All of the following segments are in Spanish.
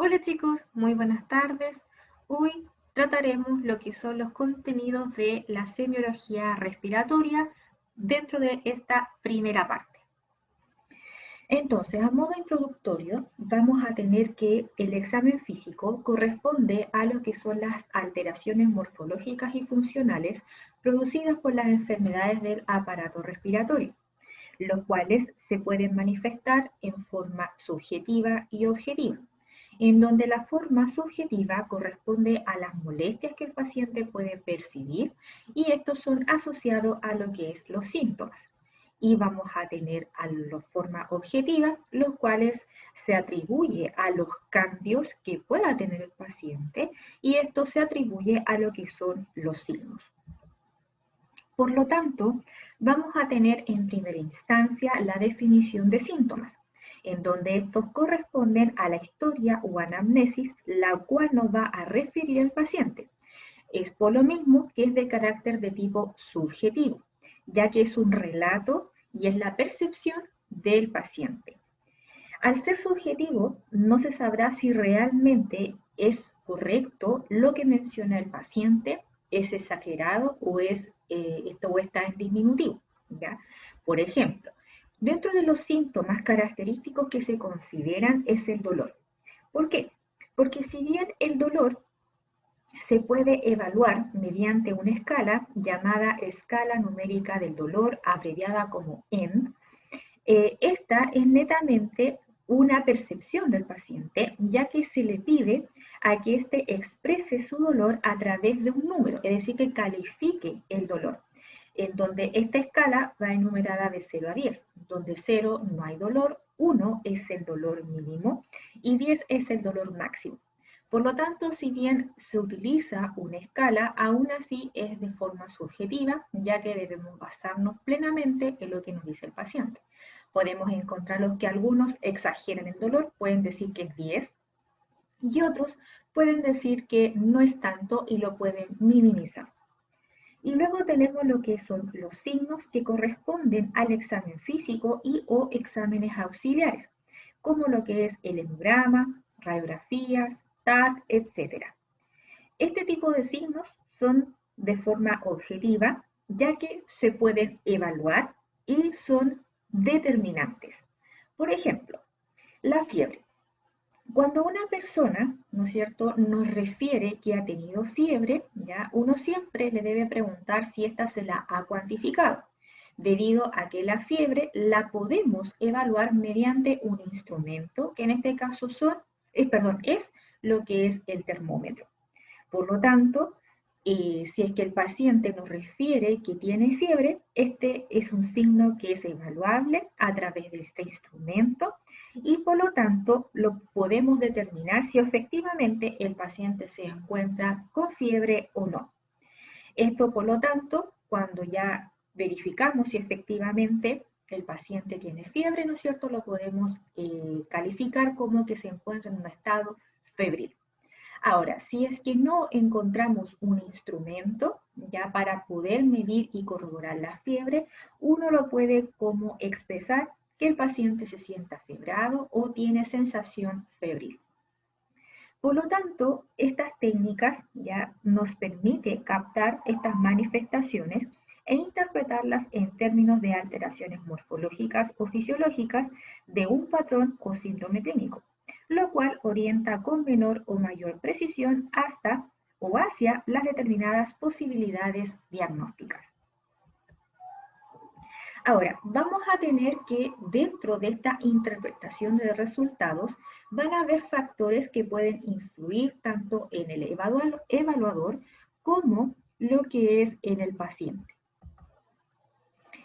Hola chicos, muy buenas tardes. Hoy trataremos lo que son los contenidos de la semiología respiratoria dentro de esta primera parte. Entonces, a modo introductorio, vamos a tener que el examen físico corresponde a lo que son las alteraciones morfológicas y funcionales producidas por las enfermedades del aparato respiratorio, los cuales se pueden manifestar en forma subjetiva y objetiva, en donde la forma subjetiva corresponde a las molestias que el paciente puede percibir y estos son asociados a lo que es los síntomas. Y vamos a tener a la forma objetiva, los cuales se atribuye a los cambios que pueda tener el paciente y esto se atribuye a lo que son los signos. Por lo tanto, vamos a tener en primera instancia la definición de síntomas, en donde estos corresponden a la historia o anamnesis, la cual nos va a referir el paciente. Es por lo mismo que es de carácter de tipo subjetivo, ya que es un relato y es la percepción del paciente. Al ser subjetivo, no se sabrá si realmente es correcto lo que menciona el paciente, es exagerado o está en disminutivo. ¿Ya? Por ejemplo, dentro de los síntomas característicos que se consideran es el dolor. ¿Por qué? Porque si bien el dolor se puede evaluar mediante una escala llamada escala numérica del dolor, abreviada como END, esta es netamente una percepción del paciente, ya que se le pide a que éste exprese su dolor a través de un número, es decir, que califique el dolor, en donde esta escala va enumerada de 0 a 10, donde 0 no hay dolor, 1 es el dolor mínimo y 10 es el dolor máximo. Por lo tanto, si bien se utiliza una escala, aún así es de forma subjetiva, ya que debemos basarnos plenamente en lo que nos dice el paciente. Podemos encontrar los que algunos exageran el dolor, pueden decir que es 10 y otros pueden decir que no es tanto y lo pueden minimizar. Y luego tenemos lo que son los signos que corresponden al examen físico y o exámenes auxiliares, como lo que es el hemograma, radiografías, TAC, etc. Este tipo de signos son de forma objetiva, ya que se pueden evaluar y son determinantes. Por ejemplo, la fiebre. Cuando una persona, ¿no es cierto?, nos refiere que ha tenido fiebre, ¿ya? Uno siempre le debe preguntar si ésta se la ha cuantificado, debido a que la fiebre la podemos evaluar mediante un instrumento, que en este caso es lo que es el termómetro. Por lo tanto, si es que el paciente nos refiere que tiene fiebre, este es un signo que es evaluable a través de este instrumento y por lo tanto lo podemos determinar si efectivamente el paciente se encuentra con fiebre o no. Esto, por lo tanto, cuando ya verificamos si efectivamente el paciente tiene fiebre, ¿no es cierto?, lo podemos calificar como que se encuentra en un estado febril. Ahora, si es que no encontramos un instrumento ya para poder medir y corroborar la fiebre, uno lo puede como expresar que el paciente se sienta febrado o tiene sensación febril. Por lo tanto, estas técnicas ya nos permite captar estas manifestaciones e interpretarlas en términos de alteraciones morfológicas o fisiológicas de un patrón o síndrome clínico, lo cual orienta con menor o mayor precisión hasta o hacia las determinadas posibilidades diagnósticas. Ahora, vamos a tener que dentro de esta interpretación de resultados van a haber factores que pueden influir tanto en el evaluador como lo que es en el paciente.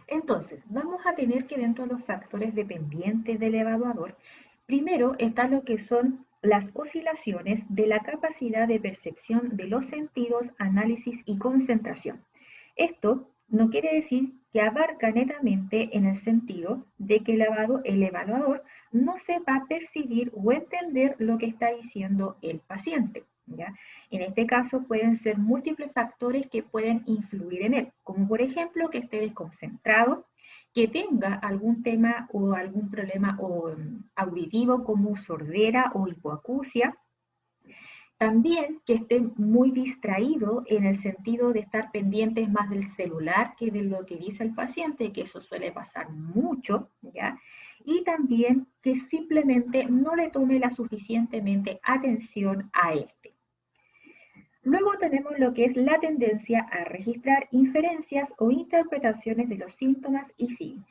Entonces, vamos a tener que dentro de los factores dependientes del evaluador, primero está lo que son las oscilaciones de la capacidad de percepción de los sentidos, análisis y concentración. Esto no quiere decir que abarca netamente en el sentido de que el evaluador no sepa percibir o entender lo que está diciendo el paciente. ¿Ya? En este caso pueden ser múltiples factores que pueden influir en él, como por ejemplo que esté desconcentrado, que tenga algún tema o algún problema auditivo como sordera o hipoacusia, También que esté muy distraído en el sentido de estar pendientes más del celular que de lo que dice el paciente, que eso suele pasar mucho, ¿ya? Y también que simplemente no le tome la suficientemente atención a este. Luego tenemos lo que es la tendencia a registrar inferencias o interpretaciones de los síntomas y signos.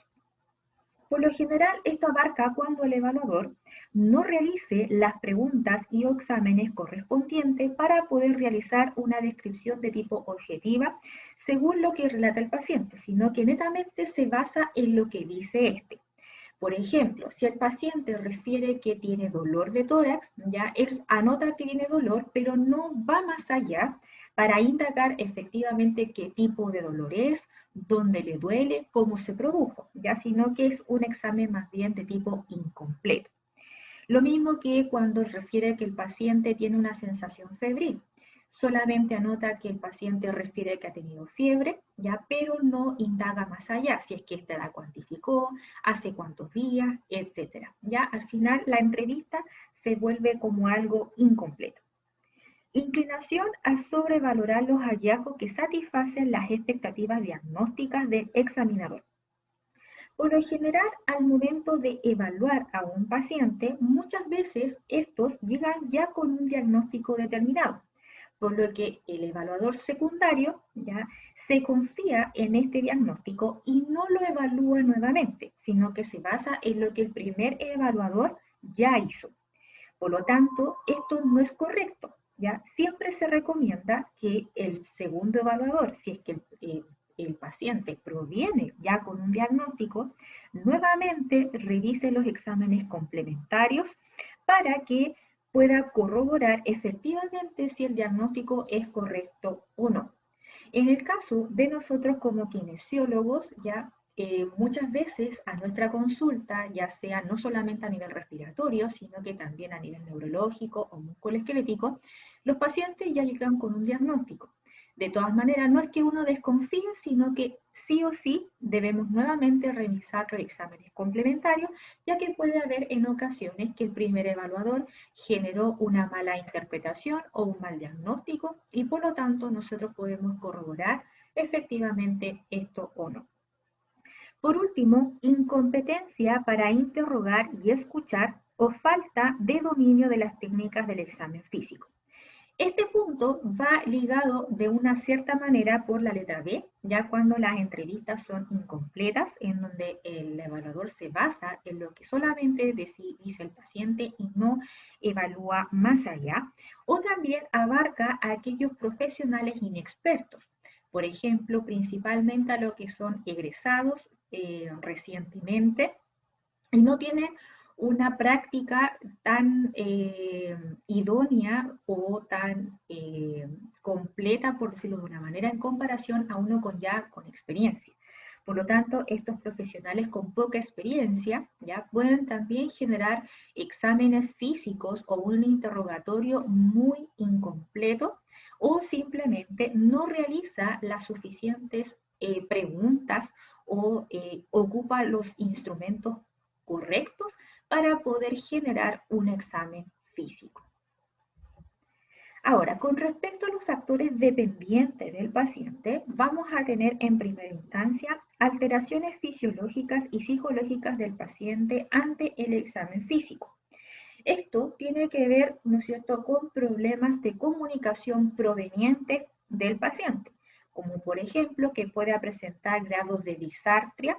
Por lo general, esto abarca cuando el evaluador no realice las preguntas y o exámenes correspondientes para poder realizar una descripción de tipo objetiva según lo que relata el paciente, sino que netamente se basa en lo que dice este. Por ejemplo, si el paciente refiere que tiene dolor de tórax, ya él anota que tiene dolor, pero no va más allá para indagar efectivamente qué tipo de dolor es, dónde le duele, cómo se produjo, ya sino que es un examen más bien de tipo incompleto. Lo mismo que cuando refiere que el paciente tiene una sensación febril. Solamente anota que el paciente refiere que ha tenido fiebre, ya, pero no indaga más allá, si es que ésta la cuantificó, hace cuántos días, etcétera. Ya al final la entrevista se vuelve como algo incompleto. Inclinación a sobrevalorar los hallazgos que satisfacen las expectativas diagnósticas del examinador. Por lo general, al momento de evaluar a un paciente, muchas veces estos llegan ya con un diagnóstico determinado, por lo que el evaluador secundario ya se confía en este diagnóstico y no lo evalúa nuevamente, sino que se basa en lo que el primer evaluador ya hizo. Por lo tanto, esto no es correcto, ¿ya? Siempre se recomienda que el segundo evaluador, si es que el paciente proviene ya con un diagnóstico, nuevamente revise los exámenes complementarios para que pueda corroborar efectivamente si el diagnóstico es correcto o no. En el caso de nosotros como kinesiólogos, ya muchas veces a nuestra consulta, ya sea no solamente a nivel respiratorio, sino que también a nivel neurológico o musculoesquelético, los pacientes ya llegan con un diagnóstico. De todas maneras, no es que uno desconfíe, sino que sí o sí debemos nuevamente revisar los exámenes complementarios, ya que puede haber en ocasiones que el primer evaluador generó una mala interpretación o un mal diagnóstico y por lo tanto nosotros podemos corroborar efectivamente esto o no. Por último, incompetencia para interrogar y escuchar o falta de dominio de las técnicas del examen físico. Este punto va ligado de una cierta manera por la letra B, ya cuando las entrevistas son incompletas, en donde el evaluador se basa en lo que solamente dice el paciente y no evalúa más allá, o también abarca a aquellos profesionales inexpertos, por ejemplo, principalmente a lo que son egresados recientemente y no tienen una práctica tan idónea o tan completa, por decirlo de una manera, en comparación a uno con experiencia. Por lo tanto, estos profesionales con poca experiencia ya pueden también generar exámenes físicos o un interrogatorio muy incompleto o simplemente no realiza las suficientes preguntas o ocupa los instrumentos correctos para poder generar un examen físico. Ahora, con respecto a los factores dependientes del paciente, vamos a tener en primera instancia alteraciones fisiológicas y psicológicas del paciente ante el examen físico. Esto tiene que ver, ¿no es cierto?, con problemas de comunicación provenientes del paciente, como por ejemplo que pueda presentar grados de disartria,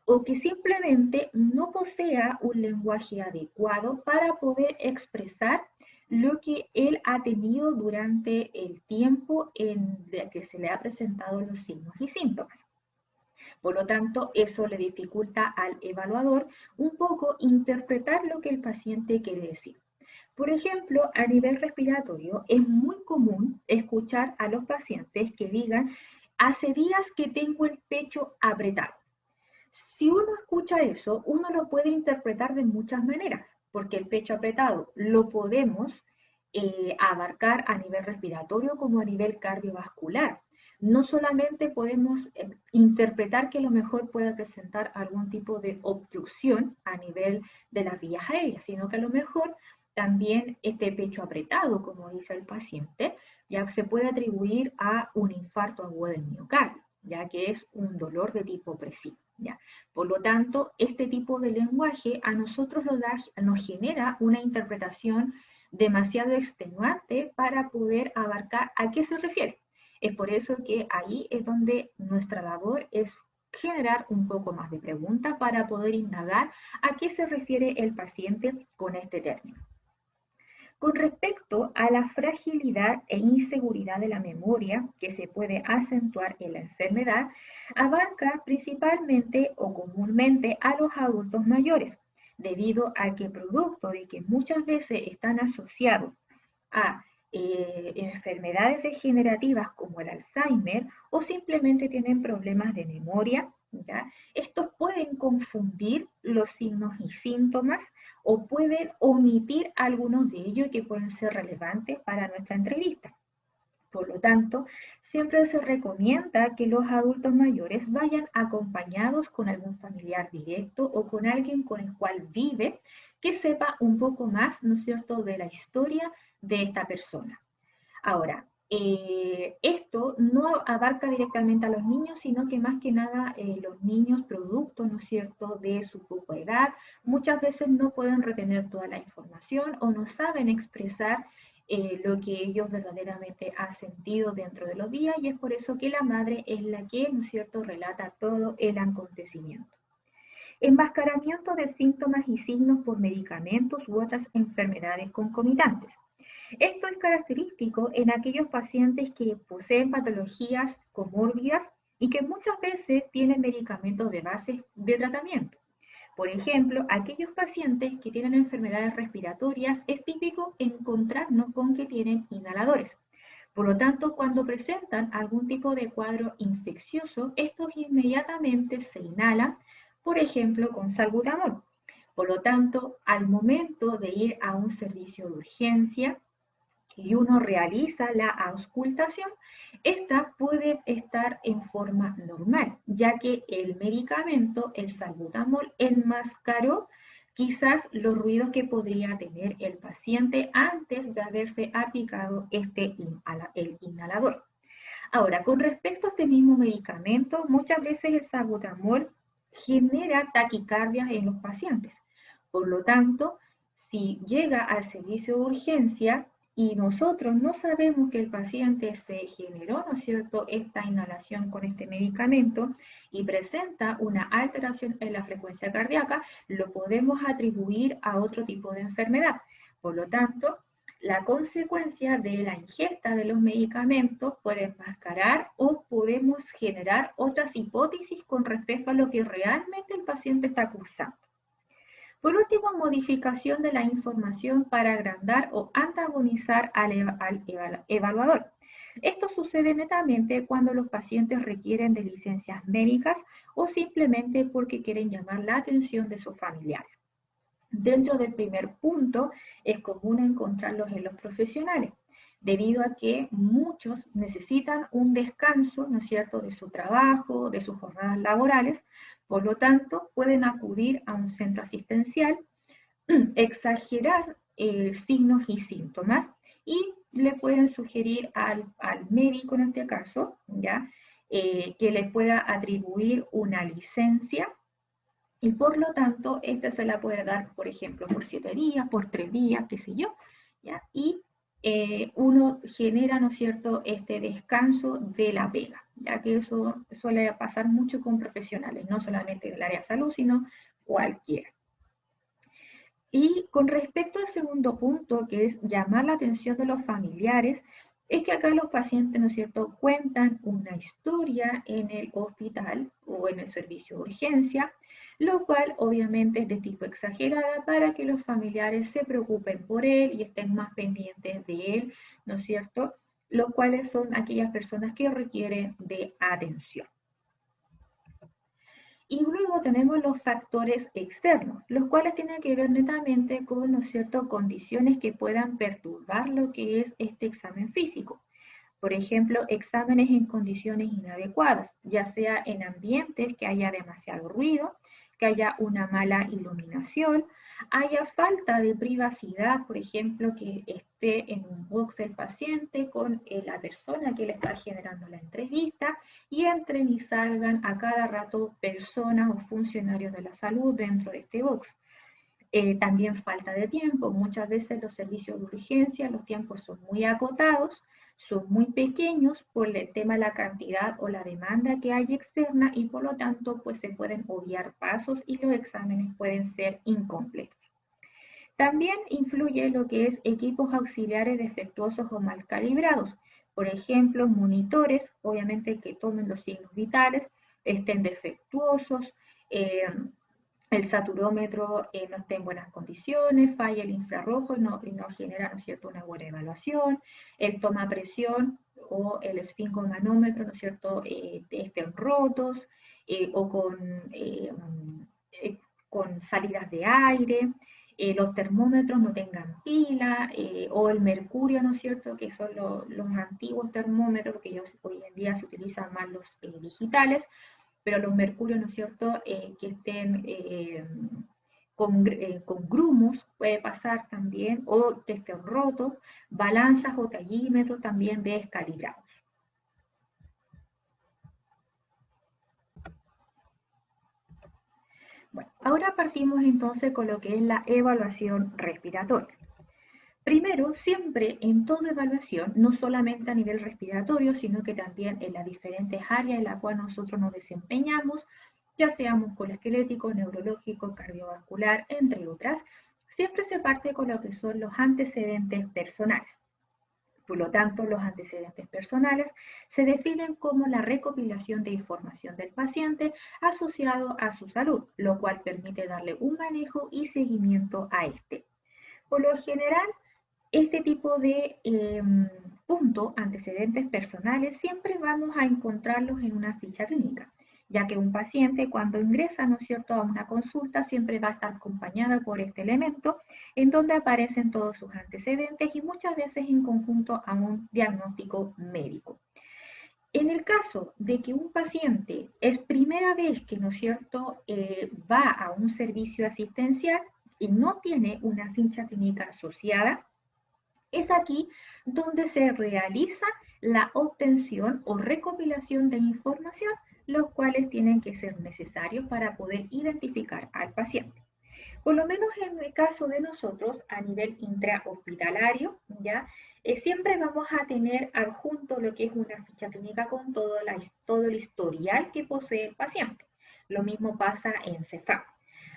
o que simplemente no posea un lenguaje adecuado para poder expresar lo que él ha tenido durante el tiempo en que se le ha presentado los signos y síntomas. Por lo tanto, eso le dificulta al evaluador un poco interpretar lo que el paciente quiere decir. Por ejemplo, a nivel respiratorio, es muy común escuchar a los pacientes que digan, hace días que tengo el pecho apretado. Si uno escucha eso, uno lo puede interpretar de muchas maneras, porque el pecho apretado lo podemos abarcar a nivel respiratorio como a nivel cardiovascular. No solamente podemos interpretar que a lo mejor puede presentar algún tipo de obstrucción a nivel de las vías aéreas, sino que a lo mejor también este pecho apretado, como dice el paciente, ya se puede atribuir a un infarto agudo del miocardio, ya que es un dolor de tipo opresivo. ¿Ya? Por lo tanto, este tipo de lenguaje a nosotros nos genera una interpretación demasiado extenuante para poder abarcar a qué se refiere. Es por eso que ahí es donde nuestra labor es generar un poco más de preguntas para poder indagar a qué se refiere el paciente con este término. Con respecto a la fragilidad e inseguridad de la memoria que se puede acentuar en la enfermedad, abarca principalmente o comúnmente a los adultos mayores, debido a que producto de que muchas veces están asociados a enfermedades degenerativas como el Alzheimer o simplemente tienen problemas de memoria, ¿ya? Estos pueden confundir los signos y síntomas o pueden omitir algunos de ellos que pueden ser relevantes para nuestra entrevista. Por lo tanto, siempre se recomienda que los adultos mayores vayan acompañados con algún familiar directo o con alguien con el cual vive, que sepa un poco más, ¿no es cierto?, de la historia de esta persona. Ahora, esto no abarca directamente a los niños, sino que más que nada los niños producto, ¿no es cierto?, de su poca edad, muchas veces no pueden retener toda la información o no saben expresar lo que ellos verdaderamente han sentido dentro de los días y es por eso que la madre es la que, ¿no es cierto?, relata todo el acontecimiento. Enmascaramiento de síntomas y signos por medicamentos u otras enfermedades concomitantes. Esto es característico en aquellos pacientes que poseen patologías comórbidas y que muchas veces tienen medicamentos de base de tratamiento. Por ejemplo, aquellos pacientes que tienen enfermedades respiratorias es típico encontrarnos con que tienen inhaladores. Por lo tanto, cuando presentan algún tipo de cuadro infeccioso, estos inmediatamente se inhalan, por ejemplo, con salbutamol. Por lo tanto, al momento de ir a un servicio de urgencia, y uno realiza la auscultación, esta puede estar en forma normal, ya que el medicamento, el salbutamol, enmascaró quizás los ruidos que podría tener el paciente antes de haberse aplicado el inhalador. Ahora, con respecto a este mismo medicamento, muchas veces el salbutamol genera taquicardias en los pacientes. Por lo tanto, si llega al servicio de urgencia, y nosotros no sabemos que el paciente se generó, ¿no es cierto?, esta inhalación con este medicamento y presenta una alteración en la frecuencia cardíaca, lo podemos atribuir a otro tipo de enfermedad. Por lo tanto, la consecuencia de la ingesta de los medicamentos puede enmascarar o podemos generar otras hipótesis con respecto a lo que realmente el paciente está cursando. Por último, modificación de la información para agrandar o antagonizar al evaluador. Esto sucede netamente cuando los pacientes requieren de licencias médicas o simplemente porque quieren llamar la atención de sus familiares. Dentro del primer punto, es común encontrarlos en los profesionales, debido a que muchos necesitan un descanso, ¿no es cierto?, de su trabajo, de sus jornadas laborales. Por lo tanto, pueden acudir a un centro asistencial, exagerar signos y síntomas y le pueden sugerir al médico en este caso, ¿ya? Que le pueda atribuir una licencia y por lo tanto esta se la puede dar, por ejemplo, por 7 días, por 3 días, qué sé yo, ¿ya? Y uno genera, ¿no es cierto?, este descanso de la pega, ya que eso suele pasar mucho con profesionales, no solamente del área de salud, sino cualquiera. Y con respecto al segundo punto, que es llamar la atención de los familiares, es que acá los pacientes, ¿no es cierto?, cuentan una historia en el hospital o en el servicio de urgencia, lo cual obviamente es de tipo exagerada para que los familiares se preocupen por él y estén más pendientes de él, ¿no es cierto?, los cuales son aquellas personas que requieren de atención. Y luego tenemos los factores externos, los cuales tienen que ver netamente con, ¿no es cierto?, condiciones que puedan perturbar lo que es este examen físico. Por ejemplo, exámenes en condiciones inadecuadas, ya sea en ambientes que haya demasiado ruido, que haya una mala iluminación, haya falta de privacidad, por ejemplo, que esté en un box el paciente con la persona que le está generando la entrevista y entren y salgan a cada rato personas o funcionarios de la salud dentro de este box. También falta de tiempo. Muchas veces los servicios de urgencia, los tiempos son muy acotados, son muy pequeños por el tema de la cantidad o la demanda que hay externa y por lo tanto pues se pueden obviar pasos y los exámenes pueden ser incompletos. También influye lo que es equipos auxiliares defectuosos o mal calibrados. Por ejemplo, monitores, obviamente que tomen los signos vitales, estén defectuosos, eh, el saturómetro no esté en buenas condiciones, falla el infrarrojo y no genera, ¿no es cierto?, una buena evaluación, el toma presión o el esfingomanómetro, ¿no es cierto?, estén rotos o con salidas de aire, los termómetros no tengan pila, o el mercurio, ¿no es cierto?, que son los antiguos termómetros, que hoy en día se utilizan más los digitales, pero los mercurios, ¿no es cierto?, que estén con grumos puede pasar también, o que estén rotos, balanzas o tallímetros también descalibrados. Bueno, ahora partimos entonces con lo que es la evaluación respiratoria. Primero, siempre en toda evaluación, no solamente a nivel respiratorio, sino que también en las diferentes áreas en las cuales nosotros nos desempeñamos, ya sea musculoesquelético, neurológico, cardiovascular, entre otras, siempre se parte con lo que son los antecedentes personales. Por lo tanto, los antecedentes personales se definen como la recopilación de información del paciente asociado a su salud, lo cual permite darle un manejo y seguimiento a este. Por lo general, este tipo de puntos, antecedentes personales, siempre vamos a encontrarlos en una ficha clínica, ya que un paciente cuando ingresa, ¿no es cierto?, a una consulta siempre va a estar acompañada por este elemento en donde aparecen todos sus antecedentes y muchas veces en conjunto a un diagnóstico médico. En el caso de que un paciente es primera vez que, ¿no es cierto?, va a un servicio asistencial y no tiene una ficha clínica asociada, es aquí donde se realiza la obtención o recopilación de información, los cuales tienen que ser necesarios para poder identificar al paciente. Por lo menos en el caso de nosotros, a nivel intrahospitalario, ¿ya? Siempre vamos a tener adjunto lo que es una ficha clínica con todo el historial que posee el paciente. Lo mismo pasa en CEFAM.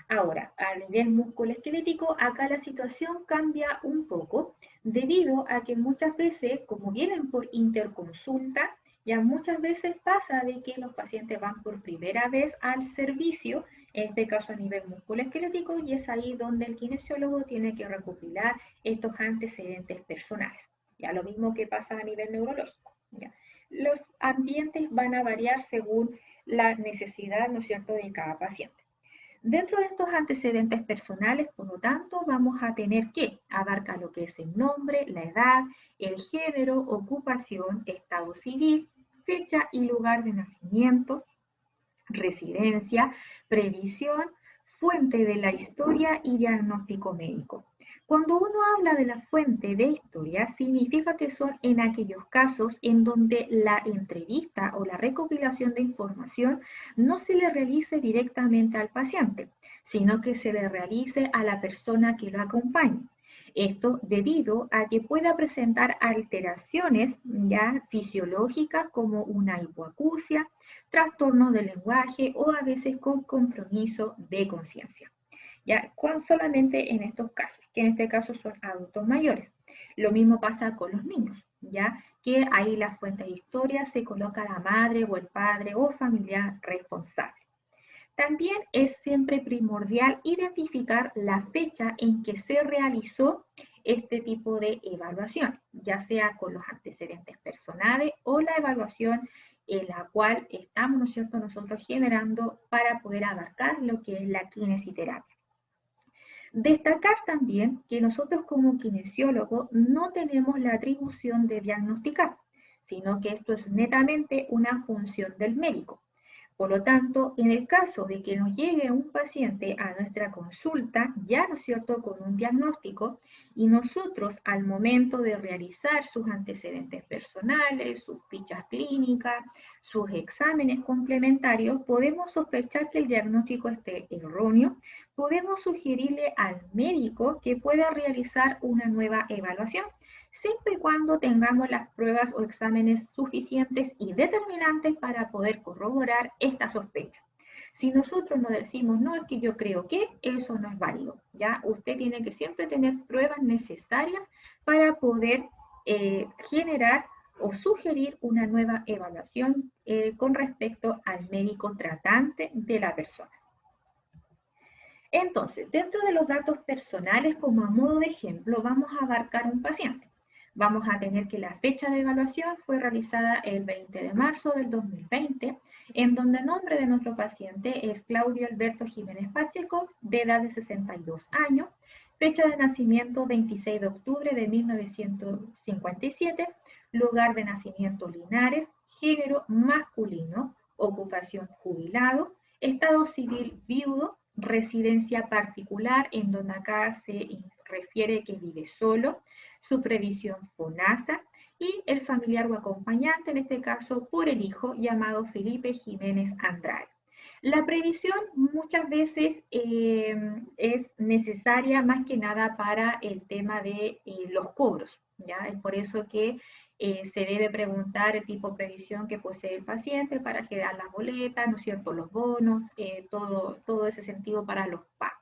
Ahora, a nivel musculoesquelético, acá la situación cambia un poco, debido a que muchas veces, como vienen por interconsulta, ya muchas veces pasa de que los pacientes van por primera vez al servicio, en este caso a nivel musculoesquelético, y es ahí donde el kinesiólogo tiene que recopilar estos antecedentes personales. Ya lo mismo que pasa a nivel neurológico. ¿Ya? Los ambientes van a variar según la necesidad, ¿no es cierto?, de cada paciente. Dentro de estos antecedentes personales, por lo tanto, vamos a tener que abarcar lo que es el nombre, la edad, el género, ocupación, estado civil, fecha y lugar de nacimiento, residencia, previsión, fuente de la historia y diagnóstico médico. Cuando uno habla de la fuente de historia, significa que son en aquellos casos en donde la entrevista o la recopilación de información no se le realice directamente al paciente, sino que se le realice a la persona que lo acompaña. Esto debido a que pueda presentar alteraciones ya fisiológicas como una hipoacusia, trastorno del lenguaje o a veces con compromiso de conciencia. ¿Ya? Solamente en estos casos, que en este caso son adultos mayores. Lo mismo pasa con los niños, ¿ya? Que ahí la fuente de historia se coloca la madre o el padre o familiar responsable. También es siempre primordial identificar la fecha en que se realizó este tipo de evaluación, ya sea con los antecedentes personales o la evaluación en la cual estamos, ¿no es cierto?, nosotros generando para poder abarcar lo que es la kinesiterapia. Destacar también que nosotros como kinesiólogos no tenemos la atribución de diagnosticar, sino que esto es netamente una función del médico. Por lo tanto, en el caso de que nos llegue un paciente a nuestra consulta, ya, ¿no es cierto?, con un diagnóstico, y nosotros al momento de realizar sus antecedentes personales, sus fichas clínicas, sus exámenes complementarios, podemos sospechar que el diagnóstico esté erróneo, podemos sugerirle al médico que pueda realizar una nueva evaluación, siempre y cuando tengamos las pruebas o exámenes suficientes y determinantes para poder corroborar esta sospecha. Si nosotros nos decimos, no, es que yo creo que eso no es válido, ¿ya? Usted tiene que siempre tener pruebas necesarias para poder generar o sugerir una nueva evaluación con respecto al médico tratante de la persona. Entonces, dentro de los datos personales, como a modo de ejemplo, vamos a abarcar un paciente. Vamos a tener que la fecha de evaluación fue realizada el 20 de marzo del 2020, en donde el nombre de nuestro paciente es Claudio Alberto Jiménez Pacheco, de edad de 62 años, fecha de nacimiento 26 de octubre de 1957, lugar de nacimiento Linares, género masculino, ocupación jubilado, estado civil viudo, residencia particular, en donde acá se refiere que vive solo, su previsión FONASA, y el familiar o acompañante, en este caso por el hijo, llamado Felipe Jiménez Andrade. La previsión muchas veces es necesaria más que nada para el tema de los cobros, ¿ya? Es por eso que se debe preguntar el tipo de previsión que posee el paciente para generar las boletas, ¿no es cierto?, los bonos, todo ese sentido para los pagos.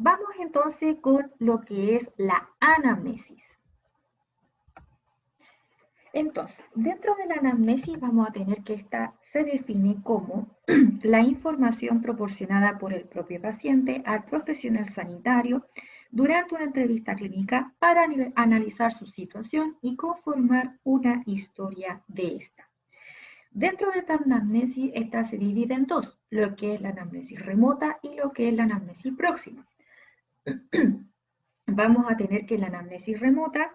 Vamos entonces con lo que es la anamnesis. Entonces, dentro de la anamnesis vamos a tener que esta se define como la información proporcionada por el propio paciente al profesional sanitario durante una entrevista clínica para analizar su situación y conformar una historia de esta. Dentro de esta anamnesis, esta se divide en dos, lo que es la anamnesis remota y lo que es la anamnesis próxima. Vamos a tener que la anamnesis remota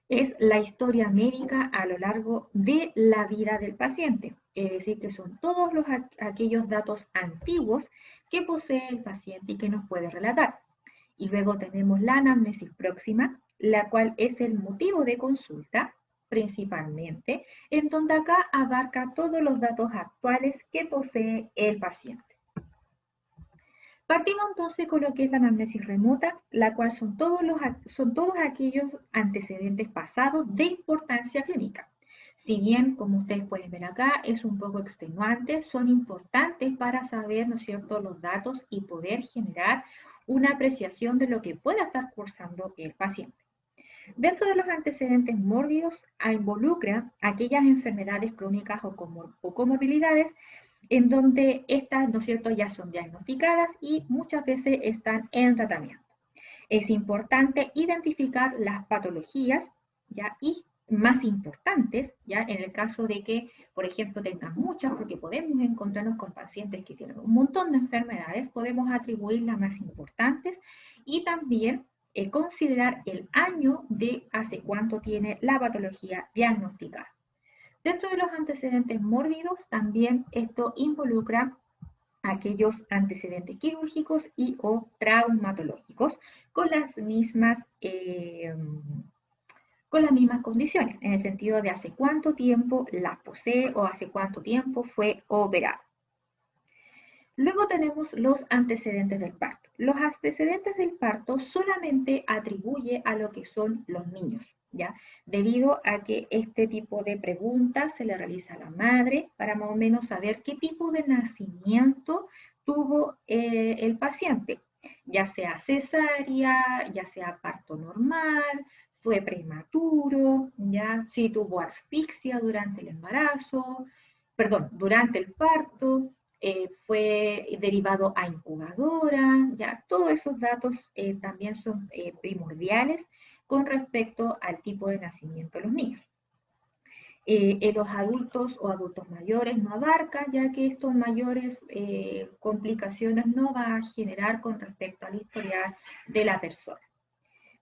es la historia médica a lo largo de la vida del paciente, es decir, que son todos aquellos datos antiguos que posee el paciente y que nos puede relatar. Y luego tenemos la anamnesis próxima, la cual es el motivo de consulta, principalmente, en donde acá abarca todos los datos actuales que posee el paciente. Partimos entonces con lo que es la anamnesis remota, la cual son todos aquellos antecedentes pasados de importancia clínica. Si bien, como ustedes pueden ver acá, es un poco extenuante, son importantes para saber, ¿no es cierto?, los datos y poder generar una apreciación de lo que pueda estar cursando el paciente. Dentro de los antecedentes mórbidos, involucra aquellas enfermedades crónicas o comorbilidades en donde estas, ¿no es cierto?, ya son diagnosticadas y muchas veces están en tratamiento. Es importante identificar las patologías, ¿ya?, y más importantes, ¿ya?, en el caso de que, por ejemplo, tengan muchas, porque podemos encontrarnos con pacientes que tienen un montón de enfermedades, podemos atribuir las más importantes y también considerar el año de hace cuánto tiene la patología diagnosticada. Dentro de los antecedentes mórbidos, también esto involucra aquellos antecedentes quirúrgicos y o traumatológicos con las mismas condiciones, en el sentido de hace cuánto tiempo las posee o hace cuánto tiempo fue operado. Luego tenemos los antecedentes del parto. Los antecedentes del parto solamente atribuye a lo que son los niños, ¿ya? Debido a que este tipo de preguntas se le realiza a la madre para más o menos saber qué tipo de nacimiento tuvo el paciente, ya sea cesárea, ya sea parto normal, fue prematuro, ya si tuvo asfixia durante el embarazo, perdón, durante el parto, fue derivado a incubadora, ya todos esos datos también son primordiales con respecto al tipo de nacimiento de los niños. En los adultos o adultos mayores no abarca, ya que estos mayores complicaciones no va a generar con respecto al historial de la persona.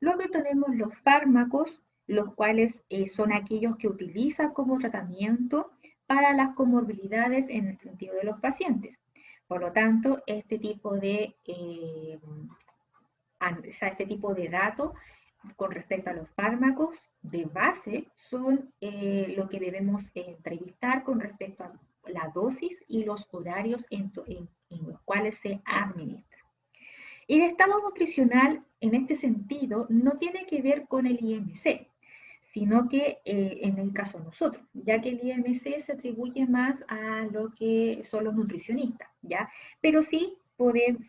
Luego tenemos los fármacos, los cuales son aquellos que utilizan como tratamiento para las comorbilidades en el sentido de los pacientes. Por lo tanto, este tipo de datos con respecto a los fármacos de base son lo que debemos entrevistar con respecto a la dosis y los horarios en los cuales se administra. El estado nutricional, en este sentido, no tiene que ver con el IMC, sino que en el caso de nosotros, ya que el IMC se atribuye más a lo que son los nutricionistas, ¿ya? Pero sí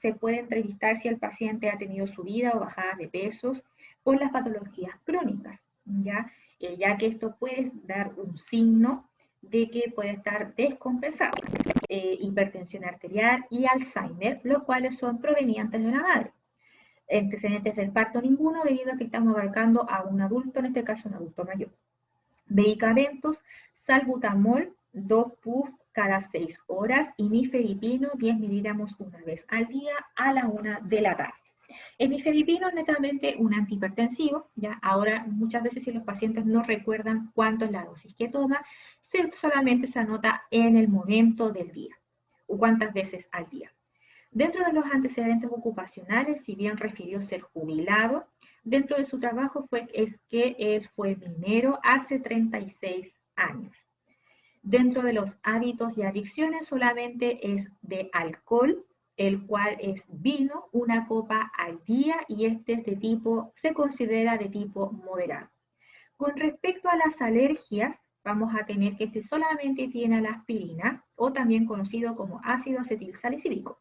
se puede entrevistar si el paciente ha tenido subida o bajada de pesos por las patologías crónicas, ¿ya? Ya que esto puede dar un signo de que puede estar descompensado. Hipertensión arterial y Alzheimer, los cuales son provenientes de la madre. Antecedentes del parto ninguno, debido a que estamos abarcando a un adulto, en este caso un adulto mayor. Medicamentos, salbutamol, 2 puff cada 6 horas y nifedipino, 10 miligramos una vez al día a la 1 de la tarde. El nifedipino es netamente un antihipertensivo, ya ahora muchas veces si los pacientes no recuerdan cuánto es la dosis que toma, solamente se anota en el momento del día o cuántas veces al día. Dentro de los antecedentes ocupacionales, si bien refirió ser jubilado, dentro de su trabajo es que él fue minero hace 36 años. Dentro de los hábitos y adicciones solamente es de alcohol, el cual es vino, una copa al día, y se considera de tipo moderado. Con respecto a las alergias, vamos a tener que solamente tiene a la aspirina, o también conocido como ácido acetilsalicílico.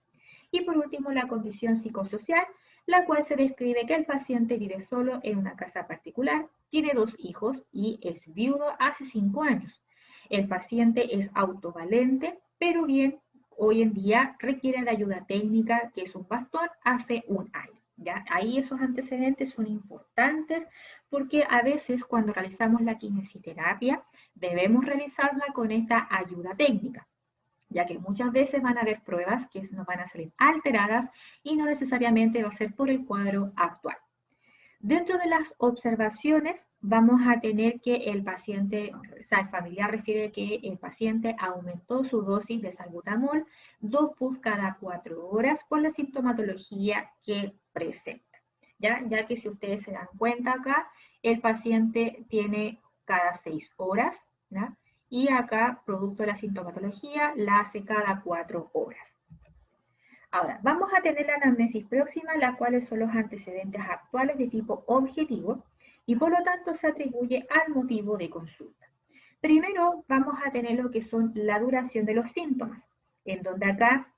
Y por último, la condición psicosocial, la cual se describe que el paciente vive solo en una casa particular, tiene 2 hijos y es viudo hace 5 años. El paciente es autovalente, pero bien, hoy en día requiere de ayuda técnica, que es un bastón, hace un año. ¿Ya? Ahí esos antecedentes son importantes porque a veces cuando realizamos la kinesiterapia debemos realizarla con esta ayuda técnica, ya que muchas veces van a haber pruebas que nos van a salir alteradas y no necesariamente va a ser por el cuadro actual. Dentro de las observaciones vamos a tener que el familiar refiere que el paciente aumentó su dosis de salbutamol 2 puff cada 4 horas por la sintomatología que presenta. Ya que si ustedes se dan cuenta acá, el paciente tiene cada 6 horas, ¿ya? Y acá, producto de la sintomatología, la hace cada 4 horas. Ahora, vamos a tener la anamnesis próxima, las cuales son los antecedentes actuales de tipo objetivo y por lo tanto se atribuye al motivo de consulta. Primero vamos a tener lo que son la duración de los síntomas, en donde acá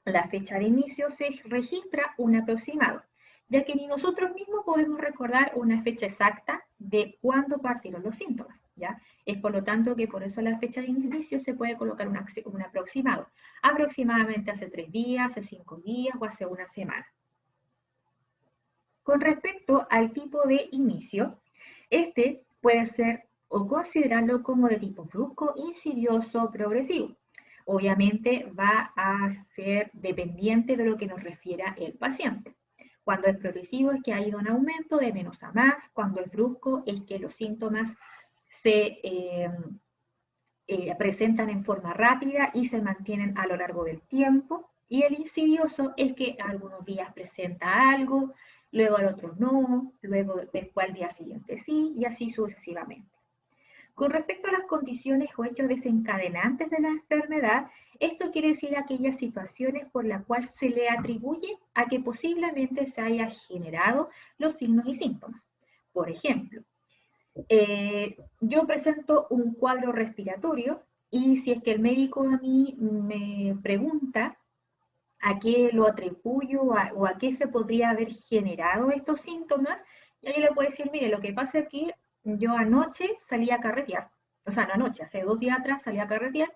la fecha de inicio se registra un aproximado, ya que ni nosotros mismos podemos recordar una fecha exacta de cuándo partieron los síntomas, ¿ya? Es por lo tanto que por eso la fecha de inicio se puede colocar un aproximado, aproximadamente hace 3 días, hace 5 días o hace una semana. Con respecto al tipo de inicio, este puede ser o considerarlo como de tipo brusco, insidioso, progresivo. Obviamente va a ser dependiente de lo que nos refiera el paciente. Cuando es progresivo es que ha ido en aumento de menos a más, cuando es brusco es que los síntomas se presentan en forma rápida y se mantienen a lo largo del tiempo, y el insidioso es que algunos días presenta algo, luego al otro no, luego después al día siguiente sí, y así sucesivamente. Con respecto a las condiciones o hechos desencadenantes de la enfermedad, esto quiere decir aquellas situaciones por las cuales se le atribuye a que posiblemente se haya generado los signos y síntomas. Por ejemplo, yo presento un cuadro respiratorio y si es que el médico a mí me pregunta a qué lo atribuyo o a qué se podría haber generado estos síntomas, ya yo le puedo decir, mire, lo que pasa es que yo anoche salí a carretear, o sea, no anoche, hace 2 días atrás salí a carretear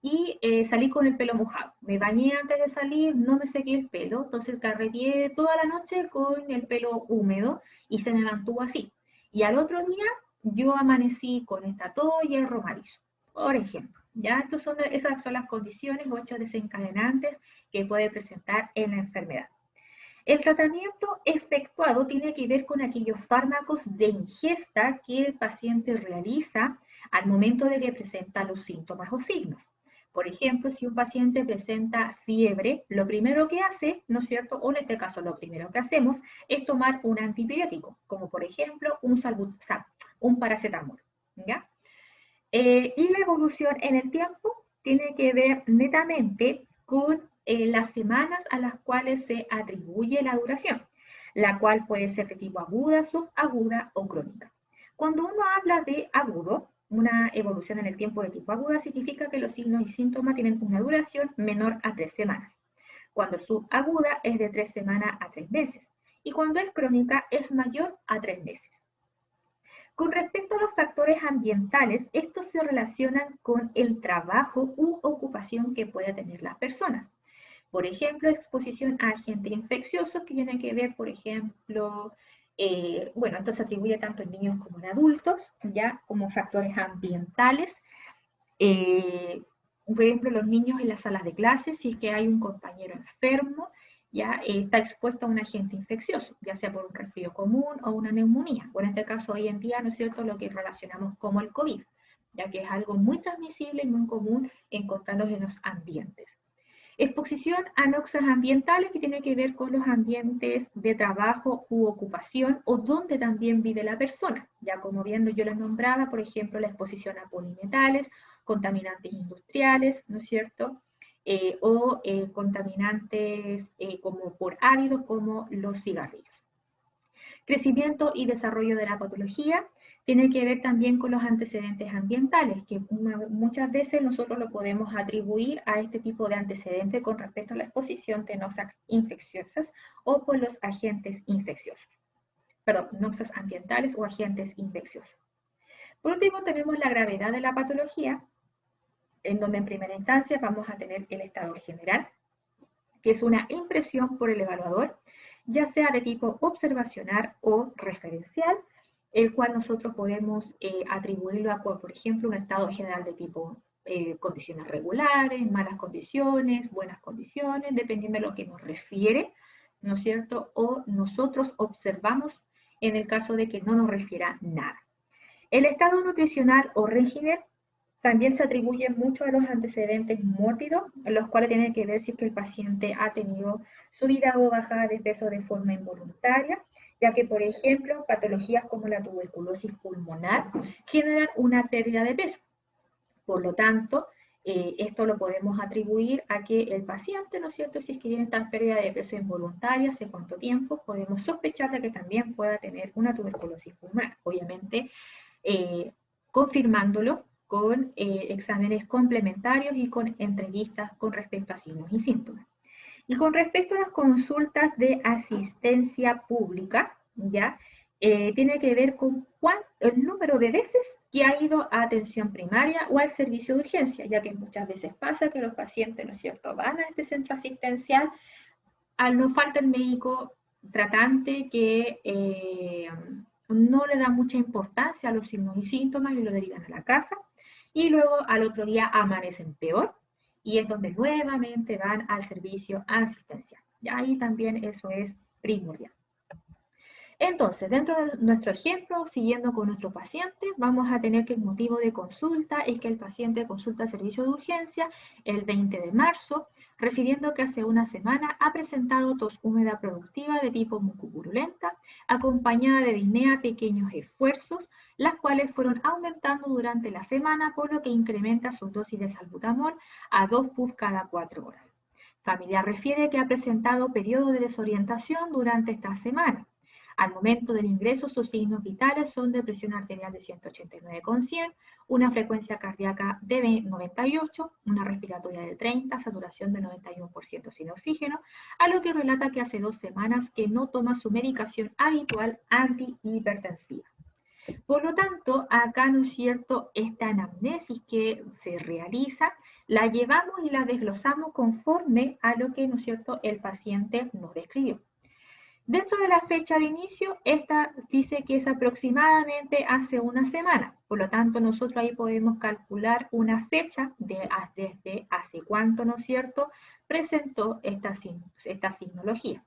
y salí con el pelo mojado. Me bañé antes de salir, no me sequé el pelo, entonces carreteé toda la noche con el pelo húmedo y se me mantuvo así. Y al otro día yo amanecí con esta tos y el romarizo, por ejemplo. ¿Ya? Esas son las condiciones o hechos desencadenantes que puede presentar en la enfermedad. El tratamiento efectuado tiene que ver con aquellos fármacos de ingesta que el paciente realiza al momento de que presenta los síntomas o signos. Por ejemplo, si un paciente presenta fiebre, lo primero que hace, ¿no es cierto? O en este caso lo primero que hacemos es tomar un antibiótico, como por ejemplo un paracetamol, ¿ya? Y la evolución en el tiempo tiene que ver netamente con las semanas a las cuales se atribuye la duración, la cual puede ser de tipo aguda, subaguda o crónica. Cuando uno habla de agudo, una evolución en el tiempo de tipo aguda significa que los signos y síntomas tienen una duración menor a 3 semanas. Cuando subaguda es de 3 semanas a 3 meses. Y cuando es crónica es mayor a 3 meses. Con respecto a los factores ambientales, estos se relacionan con el trabajo u ocupación que pueda tener las personas. Por ejemplo, exposición a agentes infecciosos que tienen que ver, por ejemplo, bueno, esto se atribuye tanto en niños como en adultos, ya como factores ambientales. Por ejemplo, los niños en las salas de clases, si es que hay un compañero enfermo, ya está expuesto a un agente infeccioso, ya sea por un resfrío común o una neumonía, o en este caso hoy en día, ¿no es cierto?, lo que relacionamos como el COVID, ya que es algo muy transmisible y muy común encontrarlos en los ambientes. Exposición a noxas ambientales que tiene que ver con los ambientes de trabajo u ocupación o donde también vive la persona. Ya como bien yo les nombraba, por ejemplo, la exposición a polimetales, contaminantes industriales, ¿no es cierto? Contaminantes como por áridos como los cigarrillos. Crecimiento y desarrollo de la patología tiene que ver también con los antecedentes ambientales, que muchas veces nosotros lo podemos atribuir a este tipo de antecedentes con respecto a la exposición de noxas infecciosas o por los agentes infecciosos. Perdón, noxas ambientales o agentes infecciosos. Por último, tenemos la gravedad de la patología, en donde en primera instancia vamos a tener el estado general, que es una impresión por el evaluador, ya sea de tipo observacional o referencial, el cual nosotros podemos atribuirlo a, por ejemplo, un estado general de tipo condiciones regulares, malas condiciones, buenas condiciones, dependiendo de lo que nos refiere, ¿no es cierto? O nosotros observamos en el caso de que no nos refiera nada. El estado nutricional o régimen también se atribuye mucho a los antecedentes mórbidos, los cuales tienen que ver si es que el paciente ha tenido subida o bajada de peso de forma involuntaria, ya que, por ejemplo, patologías como la tuberculosis pulmonar generan una pérdida de peso. Por lo tanto, esto lo podemos atribuir a que el paciente, ¿no es cierto?, si es que tiene esta pérdida de peso involuntaria, hace cuánto tiempo, podemos sospechar de que también pueda tener una tuberculosis pulmonar. Obviamente, confirmándolo con exámenes complementarios y con entrevistas con respecto a signos y síntomas. Y con respecto a las consultas de asistencia pública, ¿ya? Tiene que ver con el número de veces que ha ido a atención primaria o al servicio de urgencia, ya que muchas veces pasa que los pacientes, ¿no es cierto?, van a este centro asistencial, no falta el médico tratante que no le da mucha importancia a los signos y síntomas y lo derivan a la casa, y luego al otro día amanecen peor, y es donde nuevamente van al servicio asistencial. Y ahí también eso es primordial. Entonces, dentro de nuestro ejemplo, siguiendo con nuestro paciente, vamos a tener que el motivo de consulta es que el paciente consulta al servicio de urgencia el 20 de marzo, refiriendo que hace una semana ha presentado tos húmeda productiva de tipo mucopurulenta, acompañada de disnea pequeños esfuerzos, las cuales fueron aumentando durante la semana, por lo que incrementa su dosis de salbutamol a 2 puff cada 4 horas. Familiar refiere que ha presentado periodo de desorientación durante esta semana. Al momento del ingreso, sus signos vitales son de presión arterial de 189,100, una frecuencia cardíaca de 98, una respiratoria de 30, saturación de 91% sin oxígeno, a lo que relata que hace 2 semanas que no toma su medicación habitual antihipertensiva. Por lo tanto, acá, ¿no es cierto?, esta anamnesis que se realiza, la llevamos y la desglosamos conforme a lo que, ¿no es cierto?, el paciente nos describió. Dentro de la fecha de inicio, esta dice que es aproximadamente hace una semana. Por lo tanto, nosotros ahí podemos calcular una fecha desde hace cuánto, ¿no es cierto?, presentó esta signología.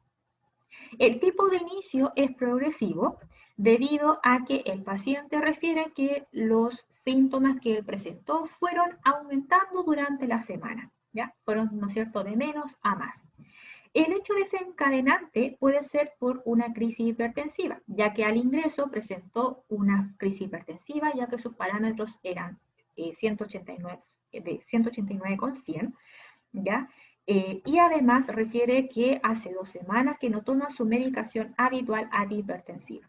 El tipo de inicio es progresivo debido a que el paciente refiere que los síntomas que él presentó fueron aumentando durante la semana, ¿ya? Fueron, ¿no es cierto?, de menos a más. El hecho desencadenante puede ser por una crisis hipertensiva, ya que al ingreso presentó una crisis hipertensiva, ya que sus parámetros eran 189, de 189,100, ¿ya? Y además refiere que hace 2 semanas que no toma su medicación habitual antihipertensiva.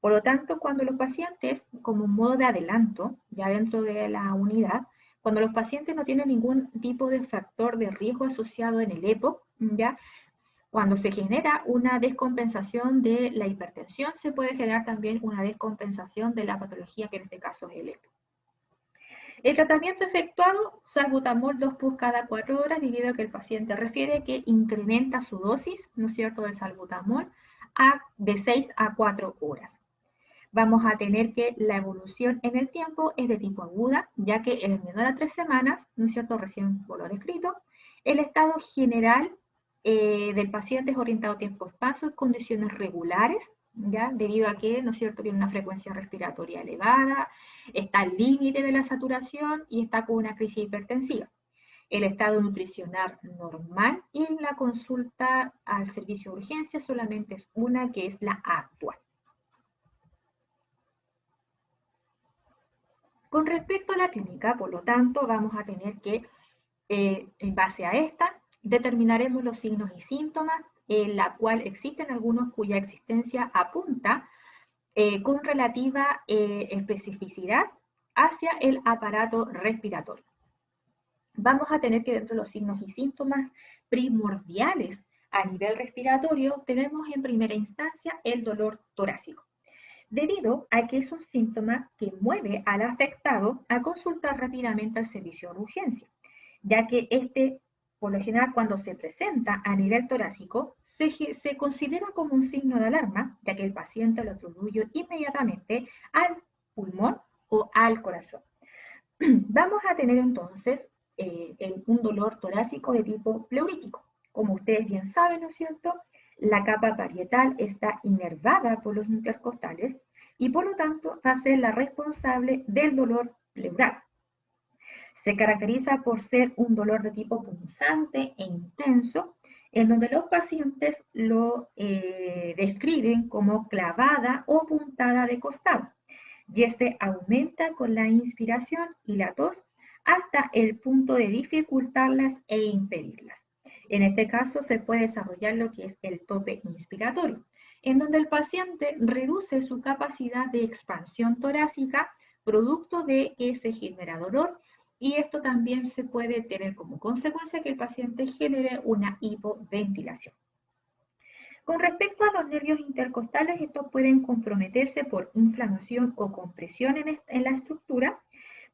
Por lo tanto, cuando los pacientes, como un modo de adelanto, ya dentro de la unidad, cuando los pacientes no tienen ningún tipo de factor de riesgo asociado en el EPO, ya cuando se genera una descompensación de la hipertensión, se puede generar también una descompensación de la patología, que en este caso es el EPO. El tratamiento efectuado, salbutamol 2 pus cada 4 horas, debido a que el paciente refiere que incrementa su dosis, ¿no es cierto?, del salbutamol de 6 a 4 horas. Vamos a tener que la evolución en el tiempo es de tipo aguda, ya que es menor a 3 semanas, ¿no es cierto?, recién por lo descrito. El estado general del paciente es orientado a tiempo-espacio en condiciones regulares, ¿ya? Debido a que, ¿no es cierto?, tiene una frecuencia respiratoria elevada, está al límite de la saturación y está con una crisis hipertensiva. El estado nutricional normal, y la consulta al servicio de urgencia solamente es una, que es la actual. Con respecto a la clínica, por lo tanto, vamos a tener que, en base a esta, determinaremos los signos y síntomas, en la cual existen algunos cuya existencia apunta con relativa especificidad hacia el aparato respiratorio. Vamos a tener que, dentro de los signos y síntomas primordiales a nivel respiratorio, tenemos en primera instancia el dolor torácico, debido a que es un síntoma que mueve al afectado a consultar rápidamente al servicio de urgencia, ya que este, por lo general, cuando se presenta a nivel torácico, se considera como un signo de alarma, ya que el paciente lo atribuye inmediatamente al pulmón o al corazón. Vamos a tener entonces un dolor torácico de tipo pleurítico. Como ustedes bien saben, ¿no es cierto?, la capa parietal está inervada por los intercostales y por lo tanto va a ser la responsable del dolor pleural. Se caracteriza por ser un dolor de tipo punzante e intenso, en donde los pacientes lo describen como clavada o puntada de costado, y este aumenta con la inspiración y la tos hasta el punto de dificultarlas e impedirlas. En este caso se puede desarrollar lo que es el tope inspiratorio, en donde el paciente reduce su capacidad de expansión torácica, producto de que se genera dolor, y esto también se puede tener como consecuencia que el paciente genere una hipoventilación. Con respecto a los nervios intercostales, estos pueden comprometerse por inflamación o compresión en la estructura,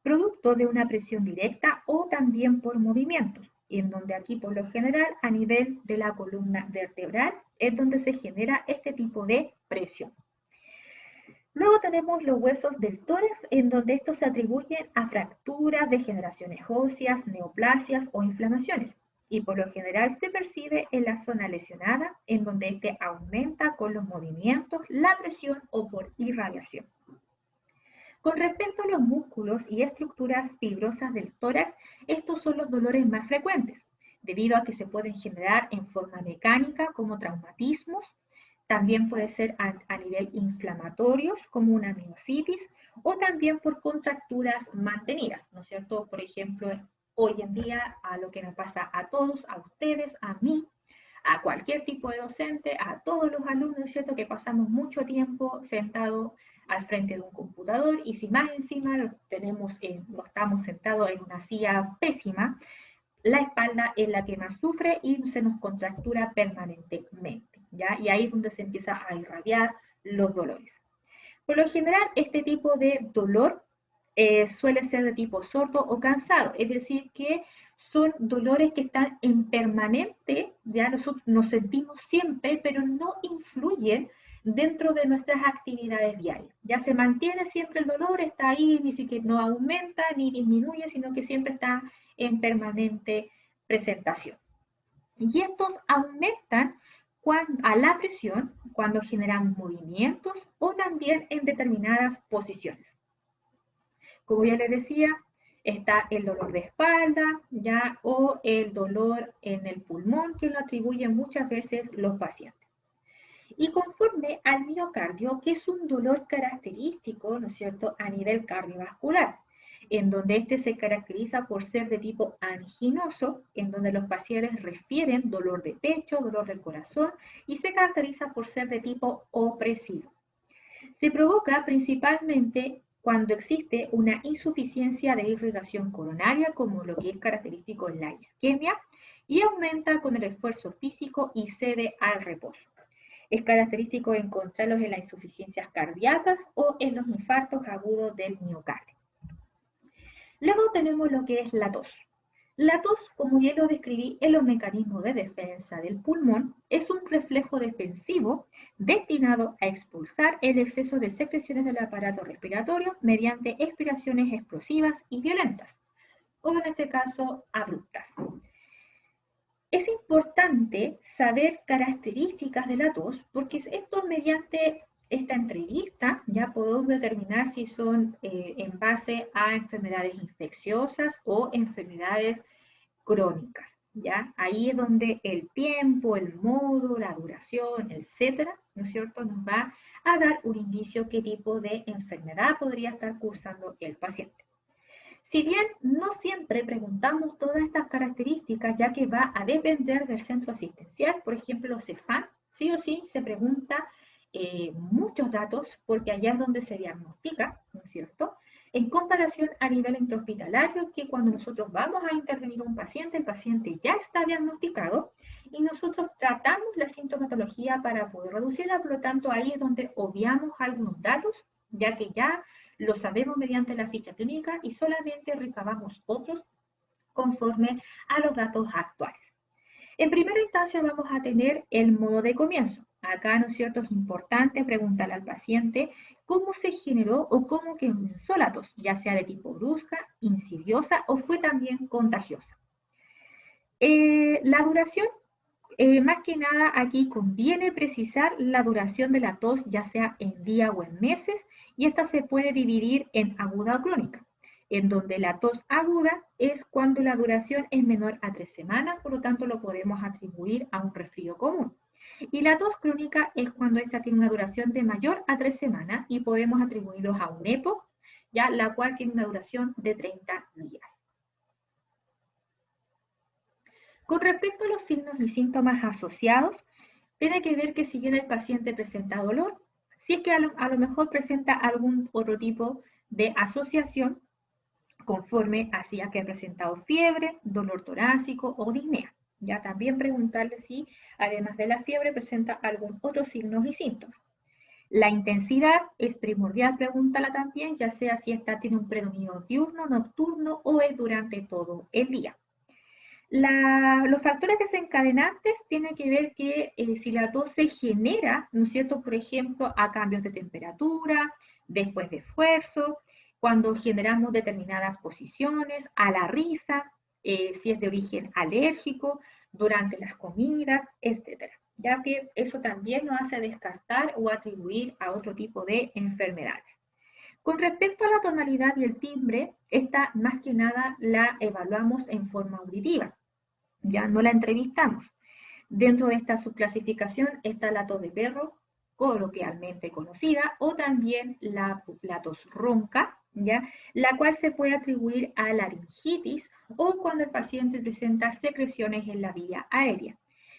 producto de una presión directa o también por movimientos, en donde aquí por lo general a nivel de la columna vertebral es donde se genera este tipo de presión. Luego tenemos los huesos del tórax, en donde estos se atribuyen a fracturas, degeneraciones óseas, neoplasias o inflamaciones, y por lo general se percibe en la zona lesionada, en donde este aumenta con los movimientos, la presión o por irradiación. Con respecto a los músculos y estructuras fibrosas del tórax, estos son los dolores más frecuentes, debido a que se pueden generar en forma mecánica como traumatismos. También puede ser a nivel inflamatorios, como una miositis, o también por contracturas mantenidas, ¿no es cierto? Por ejemplo, hoy en día, a lo que nos pasa a todos, a ustedes, a mí, a cualquier tipo de docente, a todos los alumnos, ¿no es cierto?, que pasamos mucho tiempo sentados al frente de un computador, y si más encima lo estamos sentados en una silla pésima, la espalda es la que más sufre y se nos contractura permanentemente, ¿ya? Y ahí es donde se empieza a irradiar los dolores. Por lo general, este tipo de dolor suele ser de tipo sordo o cansado, es decir, que son dolores que están en permanente, ya nosotros nos sentimos siempre, pero no influyen dentro de nuestras actividades diarias. Ya se mantiene siempre el dolor, está ahí, ni siquiera no aumenta ni disminuye, sino que siempre está en permanente presentación. Y estos aumentan a la presión cuando generan movimientos o también en determinadas posiciones. Como ya les decía, está el dolor de espalda, ya, o el dolor en el pulmón, que lo atribuyen muchas veces los pacientes. Y conforme al miocardio, que es un dolor característico, ¿no es cierto?, a nivel cardiovascular, en donde este se caracteriza por ser de tipo anginoso, en donde los pacientes refieren dolor de pecho, dolor del corazón, y se caracteriza por ser de tipo opresivo. Se provoca principalmente cuando existe una insuficiencia de irrigación coronaria, como lo que es característico en la isquemia, y aumenta con el esfuerzo físico y cede al reposo. Es característico encontrarlos en las insuficiencias cardíacas o en los infartos agudos del miocardio. Luego tenemos lo que es la tos. La tos, como ya lo describí en los mecanismos de defensa del pulmón, es un reflejo defensivo destinado a expulsar el exceso de secreciones del aparato respiratorio mediante expiraciones explosivas y violentas, o en este caso abruptas. Es importante saber características de la tos porque esto mediante esta entrevista ya podemos determinar si son en base a enfermedades infecciosas o enfermedades crónicas, ¿ya? Ahí es donde el tiempo, el modo, la duración, etcétera, ¿no es cierto?, nos va a dar un indicio qué tipo de enfermedad podría estar cursando el paciente. Si bien no siempre preguntamos todas estas características, ya que va a depender del centro asistencial, por ejemplo, los CEFAM, sí o sí se pregunta muchos datos, porque allá es donde se diagnostica, ¿no es cierto?, en comparación a nivel intrahospitalario, que cuando nosotros vamos a intervenir un paciente, el paciente ya está diagnosticado y nosotros tratamos la sintomatología para poder reducirla, por lo tanto ahí es donde obviamos algunos datos, ya que ya lo sabemos mediante la ficha clínica y solamente recabamos otros conforme a los datos actuales. En primera instancia vamos a tener el modo de comienzo. Acá, ¿no es cierto?, es importante preguntarle al paciente cómo se generó o cómo comenzó la tos, ya sea de tipo brusca, insidiosa o fue también contagiosa. La duración, más que nada aquí conviene precisar la duración de la tos, ya sea en días o en meses, y esta se puede dividir en aguda o crónica, en donde la tos aguda es cuando la duración es menor a 3 semanas, por lo tanto lo podemos atribuir a un resfrío común. Y la tos crónica es cuando esta tiene una duración de mayor a 3 semanas y podemos atribuirlos a un EPO, ya la cual tiene una duración de 30 días. Con respecto a los signos y síntomas asociados, tiene que ver que si bien el paciente presenta dolor, si es que a lo mejor presenta algún otro tipo de asociación conforme hacía que ha presentado fiebre, dolor torácico o disnea. Ya también preguntarle si, además de la fiebre, presenta algún otro signo y síntomas. La intensidad es primordial, pregúntala también, ya sea si esta tiene un predominio diurno, nocturno o es durante todo el día. Los factores desencadenantes tienen que ver que si la tos se genera, ¿no es cierto?, por ejemplo, a cambios de temperatura, después de esfuerzo, cuando generamos determinadas posiciones, a la risa, si es de origen alérgico, durante las comidas, etc. Ya que eso también nos hace descartar o atribuir a otro tipo de enfermedades. Con respecto a la tonalidad y el timbre, esta más que nada la evaluamos en forma auditiva. Ya no la entrevistamos. Dentro de esta subclasificación está la tos de perro, coloquialmente conocida, o también la tos ronca, ¿ya?, la cual se puede atribuir a laringitis o cuando el paciente presenta secreciones en la vía aérea.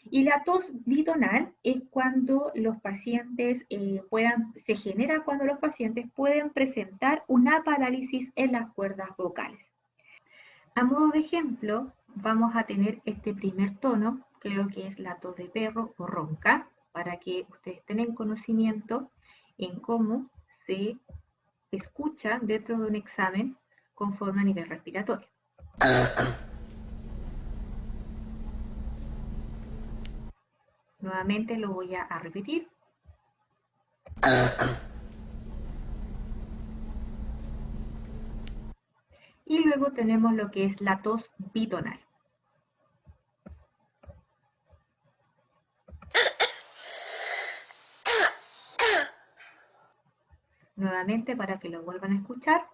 Y la tos bitonal es cuando los pacientes se genera cuando los pacientes pueden presentar una parálisis en las cuerdas vocales. A modo de ejemplo, vamos a tener este primer tono, que es lo que es la tos de perro o ronca, para que ustedes tengan conocimiento en cómo se escucha dentro de un examen conforme a nivel respiratorio. Nuevamente lo voy a repetir. Y luego tenemos lo que es la tos bitonal. Nuevamente para que lo vuelvan a escuchar.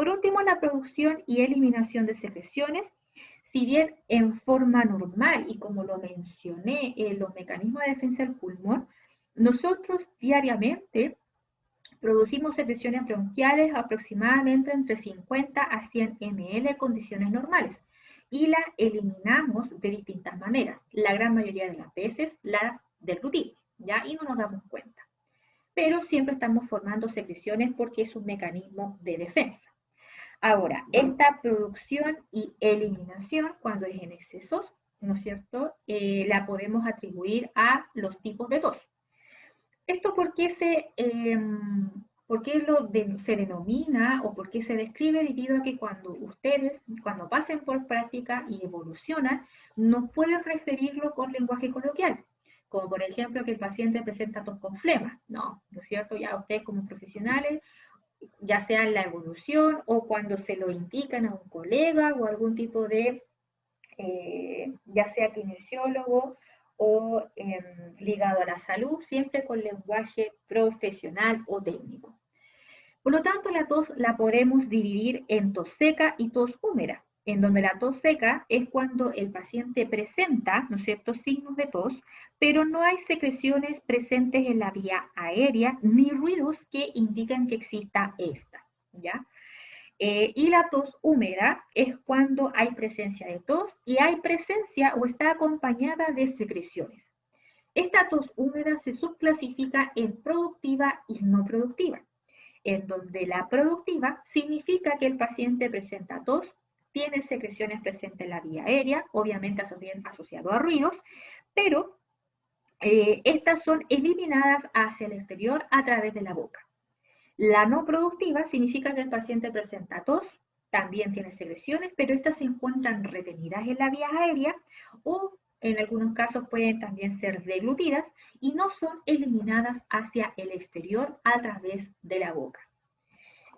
Por último, la producción y eliminación de secreciones. Si bien en forma normal, y como lo mencioné, los mecanismos de defensa del pulmón, nosotros diariamente producimos secreciones bronquiales aproximadamente entre 50 a 100 ml en condiciones normales y la eliminamos de distintas maneras. La gran mayoría de las veces las deglutimos, ¿ya? Y no nos damos cuenta. Pero siempre estamos formando secreciones porque es un mecanismo de defensa. Ahora, esta producción y eliminación, cuando es en excesos, ¿no es cierto?, la podemos atribuir a los tipos de tos. ¿Esto por qué se denomina o por qué se describe? Debido a que cuando ustedes, cuando pasen por práctica y evolucionan, no pueden referirlo con lenguaje coloquial, como por ejemplo que el paciente presenta tos con flema. No, ¿no es cierto? Ya ustedes como profesionales, ya sea en la evolución o cuando se lo indican a un colega o algún tipo de, ya sea kinesiólogo o ligado a la salud, siempre con lenguaje profesional o técnico. Por lo tanto, la tos la podemos dividir en tos seca y tos húmeda, en donde la tos seca es cuando el paciente presenta, ¿no es cierto?, signos de tos, pero no hay secreciones presentes en la vía aérea ni ruidos que indican que exista esta, ¿ya? Y la tos húmeda es cuando hay presencia de tos y hay presencia o está acompañada de secreciones. Esta tos húmeda se subclasifica en productiva y no productiva, en donde la productiva significa que el paciente presenta tos, tiene secreciones presentes en la vía aérea, obviamente asociado a ruidos, pero estas son eliminadas hacia el exterior a través de la boca. La no productiva significa que el paciente presenta tos, también tiene secreciones, pero estas se encuentran retenidas en la vía aérea o en algunos casos pueden también ser deglutidas y no son eliminadas hacia el exterior a través de la boca.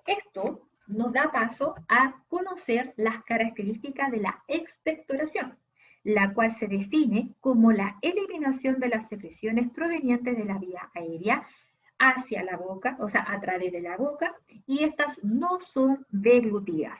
Esto nos da paso a conocer las características de la expectoración, la cual se define como la eliminación de las secreciones provenientes de la vía aérea hacia la boca, o sea, a través de la boca, y estas no son deglutidas.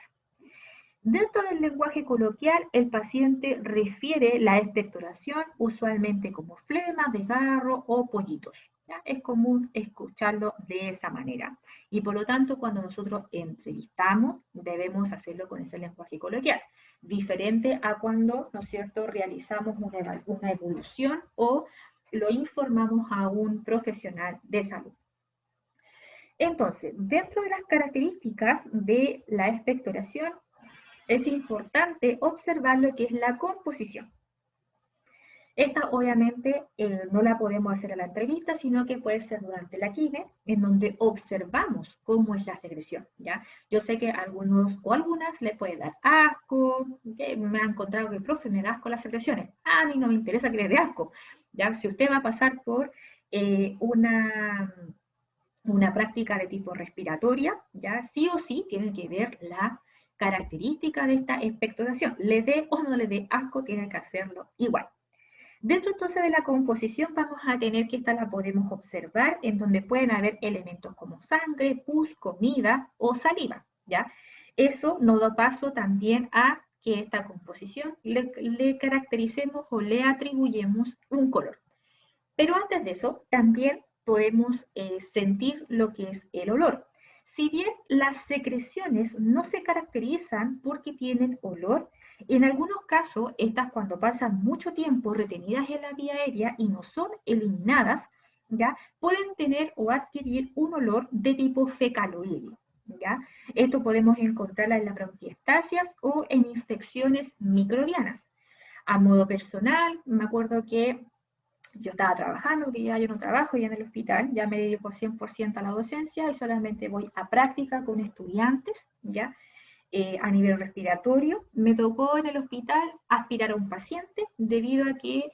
Dentro del lenguaje coloquial, el paciente refiere la expectoración usualmente como flema, desgarro o pollitos. ¿Ya? Es común escucharlo de esa manera. Y por lo tanto, cuando nosotros entrevistamos, debemos hacerlo con ese lenguaje coloquial. Diferente a cuando, ¿no es cierto?, realizamos una evolución o lo informamos a un profesional de salud. Entonces, dentro de las características de la expectoración, es importante observar lo que es la composición. Esta obviamente no la podemos hacer a la entrevista, sino que puede ser durante la quime, en donde observamos cómo es la secreción, ¿ya? Yo sé que a algunos o algunas les puede dar asco, que me han encontrado que, profe, me da asco las secreciones. A mí no me interesa que les dé asco, ¿ya? Si usted va a pasar por una práctica de tipo respiratoria, ya sí o sí tiene que ver la característica de esta expectoración. Le dé o no le dé asco, tiene que hacerlo igual. Dentro entonces de la composición vamos a tener que esta la podemos observar en donde pueden haber elementos como sangre, pus, comida o saliva, ¿ya? Eso nos da paso también a que esta composición le caractericemos o le atribuyamos un color. Pero antes de eso, también podemos sentir lo que es el olor. Si bien las secreciones no se caracterizan porque tienen olor, en algunos casos, estas cuando pasan mucho tiempo retenidas en la vía aérea y no son eliminadas, ¿ya?, pueden tener o adquirir un olor de tipo fecaloideo, ¿ya? Esto podemos encontrarla en las bronquiectasias o en infecciones microbianas. A modo personal, me acuerdo que yo estaba trabajando, porque ya yo no trabajo ya en el hospital, ya me dedico 100% a la docencia y solamente voy a práctica con estudiantes, ¿ya? A nivel respiratorio. Me tocó en el hospital aspirar a un paciente debido a que,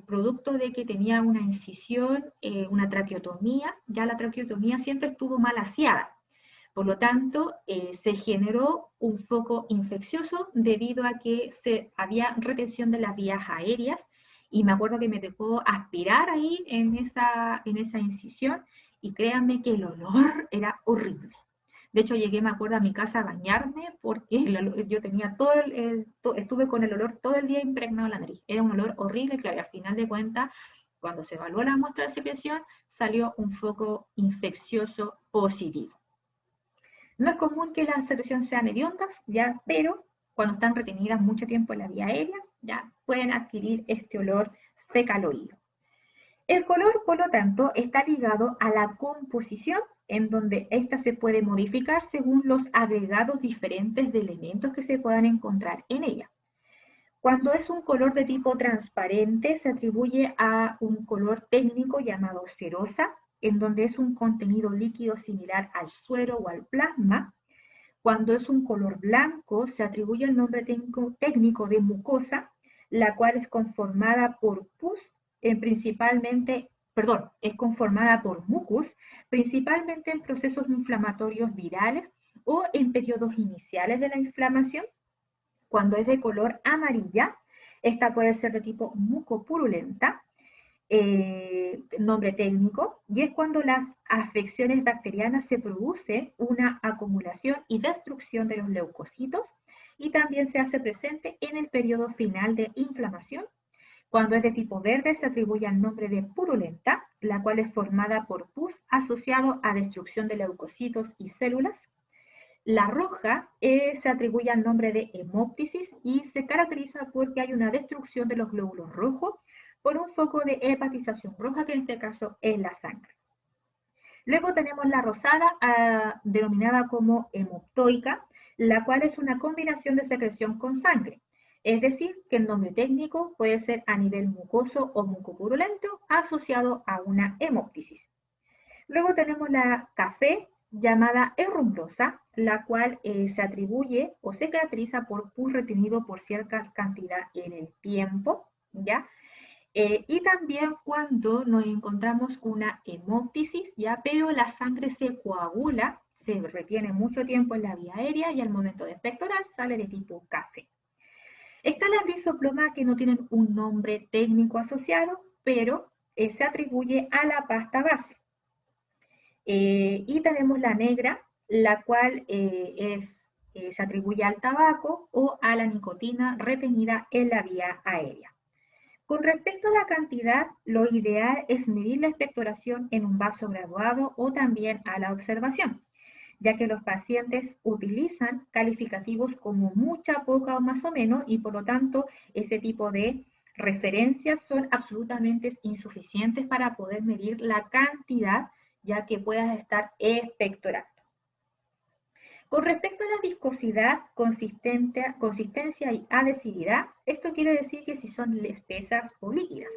producto de que tenía una incisión, una traqueotomía, ya la traqueotomía siempre estuvo mal aseada. Por lo tanto, se generó un foco infeccioso debido a que había retención de las vías aéreas y me acuerdo que me tocó aspirar ahí en esa incisión y créanme que el olor era horrible. De hecho, llegué, me acuerdo, a mi casa a bañarme porque yo tenía estuve con el olor todo el día impregnado en la nariz. Era un olor horrible, claro, y al final de cuentas, cuando se evaluó la muestra de secreción, salió un foco infeccioso positivo. No es común que las secreciones sean hediondas, ya, pero cuando están retenidas mucho tiempo en la vía aérea, ya pueden adquirir este olor fecaloide. El color, por lo tanto, está ligado a la composición, en donde ésta se puede modificar según los agregados diferentes de elementos que se puedan encontrar en ella. Cuando es un color de tipo transparente, se atribuye a un color técnico llamado cerosa, en donde es un contenido líquido similar al suero o al plasma. Cuando es un color blanco, se atribuye el nombre técnico de mucosa, la cual es conformada por pus, es conformada por mucus, principalmente en procesos inflamatorios virales o en periodos iniciales de la inflamación. Cuando es de color amarilla, esta puede ser de tipo mucopurulenta, nombre técnico, y es cuando las afecciones bacterianas se produce una acumulación y destrucción de los leucocitos y también se hace presente en el periodo final de inflamación. Cuando es de tipo verde se atribuye al nombre de purulenta, la cual es formada por pus asociado a destrucción de leucocitos y células. La roja se atribuye al nombre de hemóptisis y se caracteriza porque hay una destrucción de los glóbulos rojos por un foco de hepatización roja, que en este caso es la sangre. Luego tenemos la rosada, denominada como hemoptoica, la cual es una combinación de secreción con sangre. Es decir, que el nombre técnico puede ser a nivel mucoso o mucopurulento asociado a una hemóptisis. Luego tenemos la café, llamada errumbrosa, la cual se atribuye o se caracteriza por pus retenido por cierta cantidad en el tiempo, ¿ya? Y también cuando nos encontramos una hemóptisis, ¿ya? Pero la sangre se coagula, se retiene mucho tiempo en la vía aérea y al momento de expectorar sale de tipo café. Están las rizoplomas que no tienen un nombre técnico asociado, pero se atribuye a la pasta base. Y tenemos la negra, la cual se atribuye al tabaco o a la nicotina retenida en la vía aérea. Con respecto a la cantidad, lo ideal es medir la expectoración en un vaso graduado o también a la observación, ya que los pacientes utilizan calificativos como mucha, poca o más o menos, y por lo tanto ese tipo de referencias son absolutamente insuficientes para poder medir la cantidad ya que puedas estar expectorando. Con respecto a la viscosidad, consistencia y adhesividad, esto quiere decir que si son espesas o líquidas.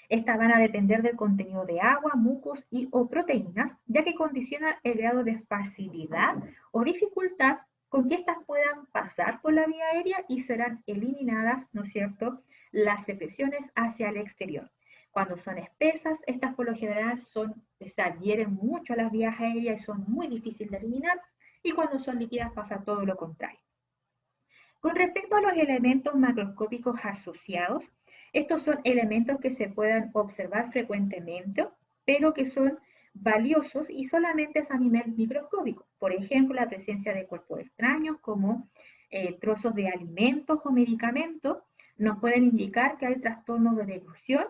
Estas van a depender del contenido de agua, mucos o proteínas, ya que condicionan el grado de facilidad o dificultad con que estas puedan pasar por la vía aérea y serán eliminadas, ¿no es cierto?, las secreciones hacia el exterior. Cuando son espesas, estas por lo general se adhieren mucho a las vías aéreas y son muy difíciles de eliminar, y cuando son líquidas pasa todo lo contrario. Con respecto a los elementos macroscópicos asociados, estos son elementos que se pueden observar frecuentemente, pero que son valiosos y solamente es a nivel microscópico. Por ejemplo, la presencia de cuerpos extraños como trozos de alimentos o medicamentos nos pueden indicar que hay trastornos de deglución,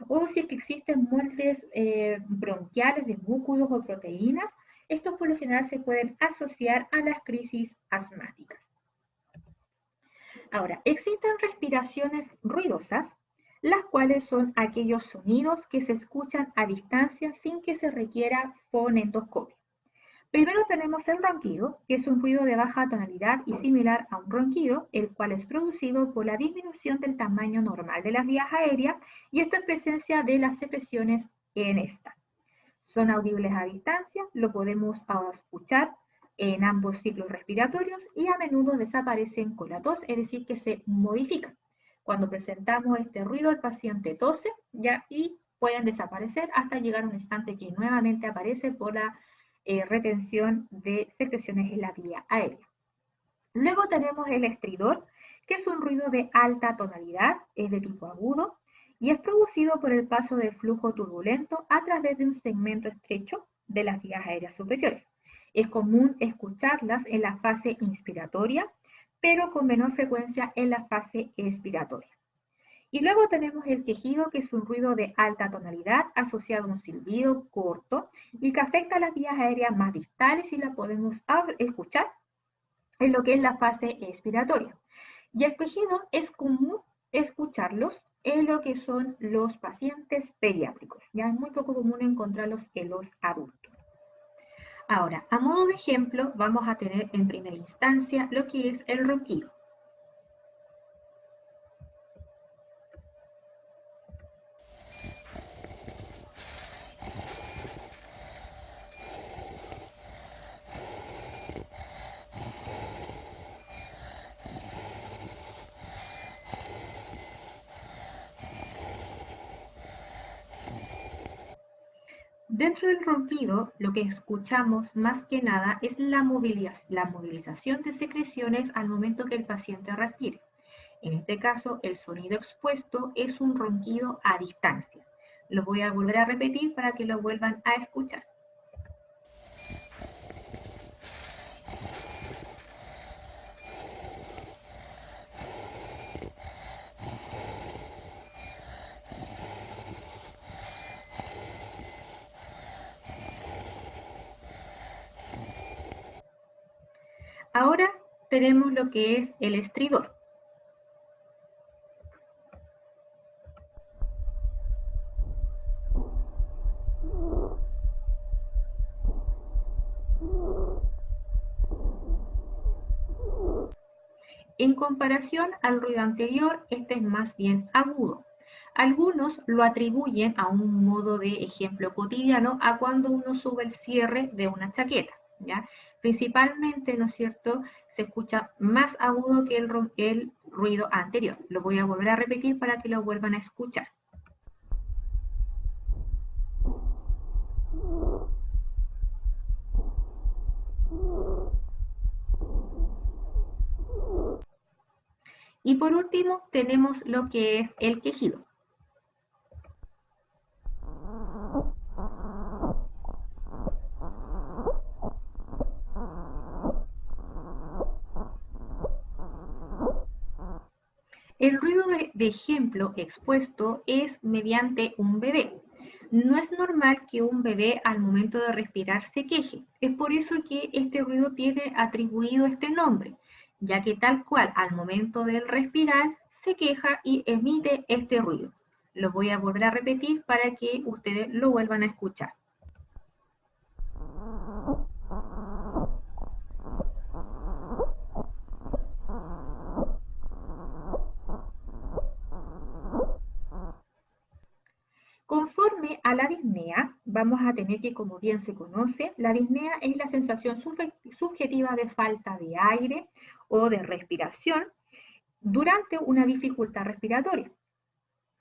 o si existen moldes bronquiales de músculos o proteínas. Estos por lo general se pueden asociar a las crisis asmáticas. Ahora, existen respiraciones ruidosas, las cuales son aquellos sonidos que se escuchan a distancia sin que se requiera fonendoscopio. Primero tenemos el ronquido, que es un ruido de baja tonalidad y similar a un ronquido, el cual es producido por la disminución del tamaño normal de las vías aéreas, y esto es presencia de las secreciones en esta. Son audibles a distancia, lo podemos escuchar en ambos ciclos respiratorios y a menudo desaparecen con la tos, es decir, que se modifican. Cuando presentamos este ruido, el paciente tose ya, y pueden desaparecer hasta llegar a un instante que nuevamente aparece por la retención de secreciones en la vía aérea. Luego tenemos el estridor, que es un ruido de alta tonalidad, es de tipo agudo, y es producido por el paso del flujo turbulento a través de un segmento estrecho de las vías aéreas superiores. Es común escucharlas en la fase inspiratoria, pero con menor frecuencia en la fase expiratoria. Y luego tenemos el quejido, que es un ruido de alta tonalidad asociado a un silbido corto y que afecta a las vías aéreas más distales y la podemos escuchar en lo que es la fase expiratoria. Y el quejido es común escucharlos en lo que son los pacientes pediátricos. Ya es muy poco común encontrarlos en los adultos. Ahora, a modo de ejemplo, vamos a tener en primera instancia lo que es el ronquido. Dentro del ronquido, lo que escuchamos más que nada es la movilización de secreciones al momento que el paciente respire. En este caso, el sonido expuesto es un ronquido a distancia. Lo voy a volver a repetir para que lo vuelvan a escuchar. Ahora tenemos lo que es el estridor. En comparación al ruido anterior, este es más bien agudo. Algunos lo atribuyen a un modo de ejemplo cotidiano a cuando uno sube el cierre de una chaqueta, ¿ya? Principalmente, ¿no es cierto?, se escucha más agudo que el ruido anterior. Lo voy a volver a repetir para que lo vuelvan a escuchar. Y por último tenemos lo que es el quejido. El ruido de ejemplo expuesto es mediante un bebé. No es normal que un bebé al momento de respirar se queje. Es por eso que este ruido tiene atribuido este nombre, ya que tal cual al momento de respirar se queja y emite este ruido. Lo voy a volver a repetir para que ustedes lo vuelvan a escuchar. Conforme a la disnea, vamos a tener que, como bien se conoce, la disnea es la sensación subjetiva de falta de aire o de respiración durante una dificultad respiratoria.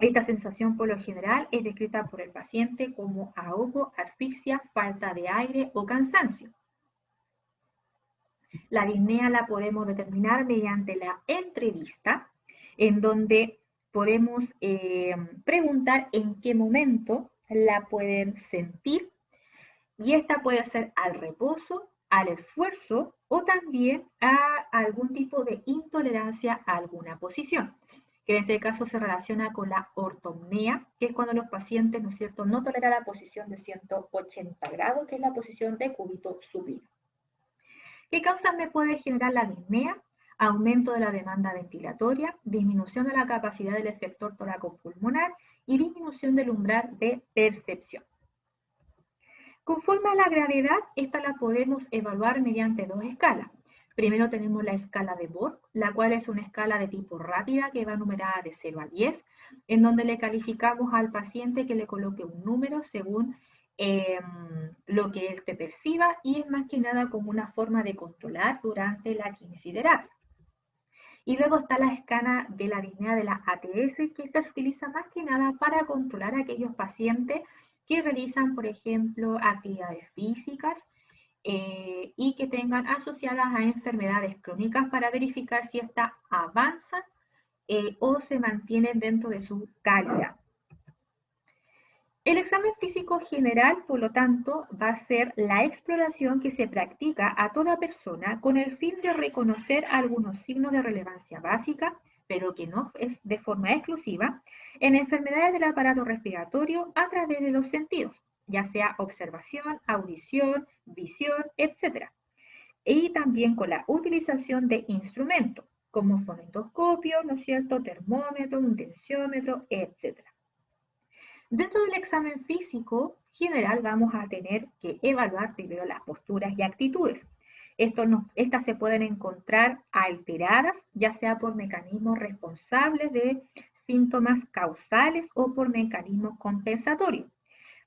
Esta sensación por lo general es descrita por el paciente como ahogo, asfixia, falta de aire o cansancio. La disnea la podemos determinar mediante la entrevista, en donde podemos preguntar en qué momento la pueden sentir, y esta puede ser al reposo, al esfuerzo o también a algún tipo de intolerancia a alguna posición, que en este caso se relaciona con la ortopnea, que es cuando los pacientes, ¿no es cierto?, no toleran la posición de 180 grados, que es la posición de cúbito supino. ¿Qué causas me puede generar la disnea? Aumento de la demanda ventilatoria, disminución de la capacidad del efector torácico-pulmonar y disminución del umbral de percepción. Conforme a la gravedad, esta la podemos evaluar mediante dos escalas. Primero tenemos la escala de Borg, la cual es una escala de tipo rápida que va numerada de 0 a 10, en donde le calificamos al paciente que le coloque un número según lo que él te perciba, y es más que nada como una forma de controlar durante la kinesiterapia. Y luego está la escala de la disnea de la ATS, que esta se utiliza más que nada para controlar a aquellos pacientes que realizan, por ejemplo, actividades físicas y que tengan asociadas a enfermedades crónicas, para verificar si ésta avanza o se mantiene dentro de su calidad. El examen físico general, por lo tanto, va a ser la exploración que se practica a toda persona con el fin de reconocer algunos signos de relevancia básica, pero que no es de forma exclusiva, en enfermedades del aparato respiratorio a través de los sentidos, ya sea observación, audición, visión, etc. Y también con la utilización de instrumentos, como fonendoscopio, ¿no es cierto?, termómetro, un tensiómetro, etc. Dentro del examen físico general vamos a tener que evaluar primero las posturas y actitudes. Estas se pueden encontrar alteradas, ya sea por mecanismos responsables de síntomas causales o por mecanismos compensatorios.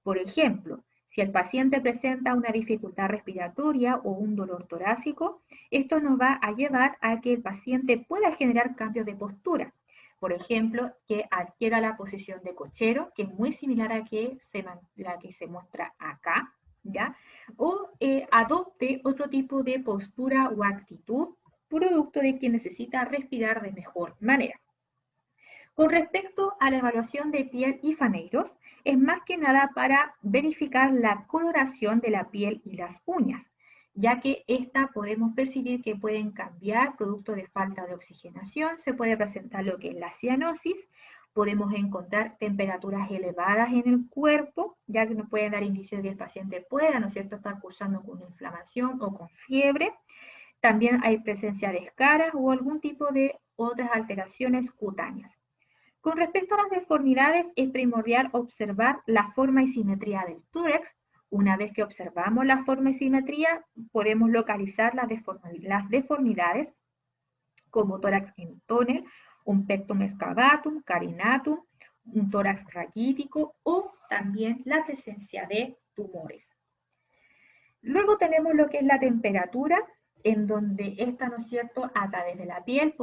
Por ejemplo, si el paciente presenta una dificultad respiratoria o un dolor torácico, esto nos va a llevar a que el paciente pueda generar cambios de postura. Por ejemplo, que adquiera la posición de cochero, que es muy similar a la que se muestra acá, ¿ya? O adopte otro tipo de postura o actitud producto de que necesita respirar de mejor manera. Con respecto a la evaluación de piel y faneiros, es más que nada para verificar la coloración de la piel y las uñas, ya que esta podemos percibir que pueden cambiar producto de falta de oxigenación, se puede presentar lo que es la cianosis, podemos encontrar temperaturas elevadas en el cuerpo, ya que nos pueden dar indicios de que el paciente pueda, ¿no es cierto?, estar cursando con inflamación o con fiebre. También hay presencia de escaras o algún tipo de otras alteraciones cutáneas. Con respecto a las deformidades, es primordial observar la forma y simetría del tórax. Una vez que observamos la forma y simetría, podemos localizar las deformidades como tórax en tónel, un pectum excavatum, carinatum, un tórax raquítico o también la presencia de tumores. Luego tenemos lo que es la temperatura, en donde esta, ¿no es cierto?, a través de la piel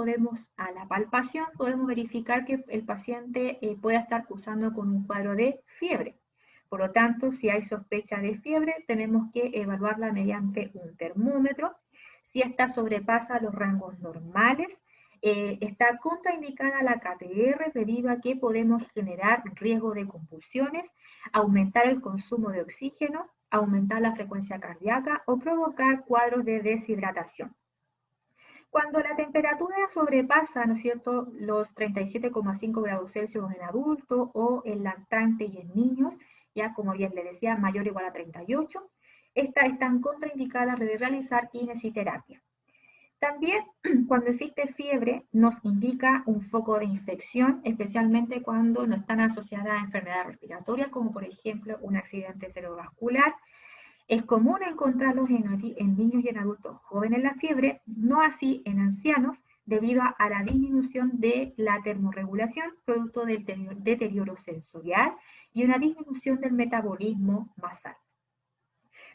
a la palpación, podemos verificar que el paciente pueda estar cursando con un cuadro de fiebre. Por lo tanto, si hay sospecha de fiebre, tenemos que evaluarla mediante un termómetro. Si esta sobrepasa los rangos normales, está contraindicada la KTR debido a que podemos generar riesgo de convulsiones, aumentar el consumo de oxígeno, aumentar la frecuencia cardíaca o provocar cuadros de deshidratación. Cuando la temperatura sobrepasa, ¿no es cierto?, los 37,5 grados Celsius en adultos o en lactante y en niños, ya como bien le decía, mayor o igual a 38, están contraindicadas de realizar kinesiterapia. También cuando existe fiebre nos indica un foco de infección, especialmente cuando no están asociadas a enfermedades respiratorias, como por ejemplo un accidente cerebrovascular. Es común encontrarlos en niños y en adultos jóvenes la fiebre, no así en ancianos, debido a la disminución de la termorregulación, producto del deterioro sensorial y una disminución del metabolismo basal.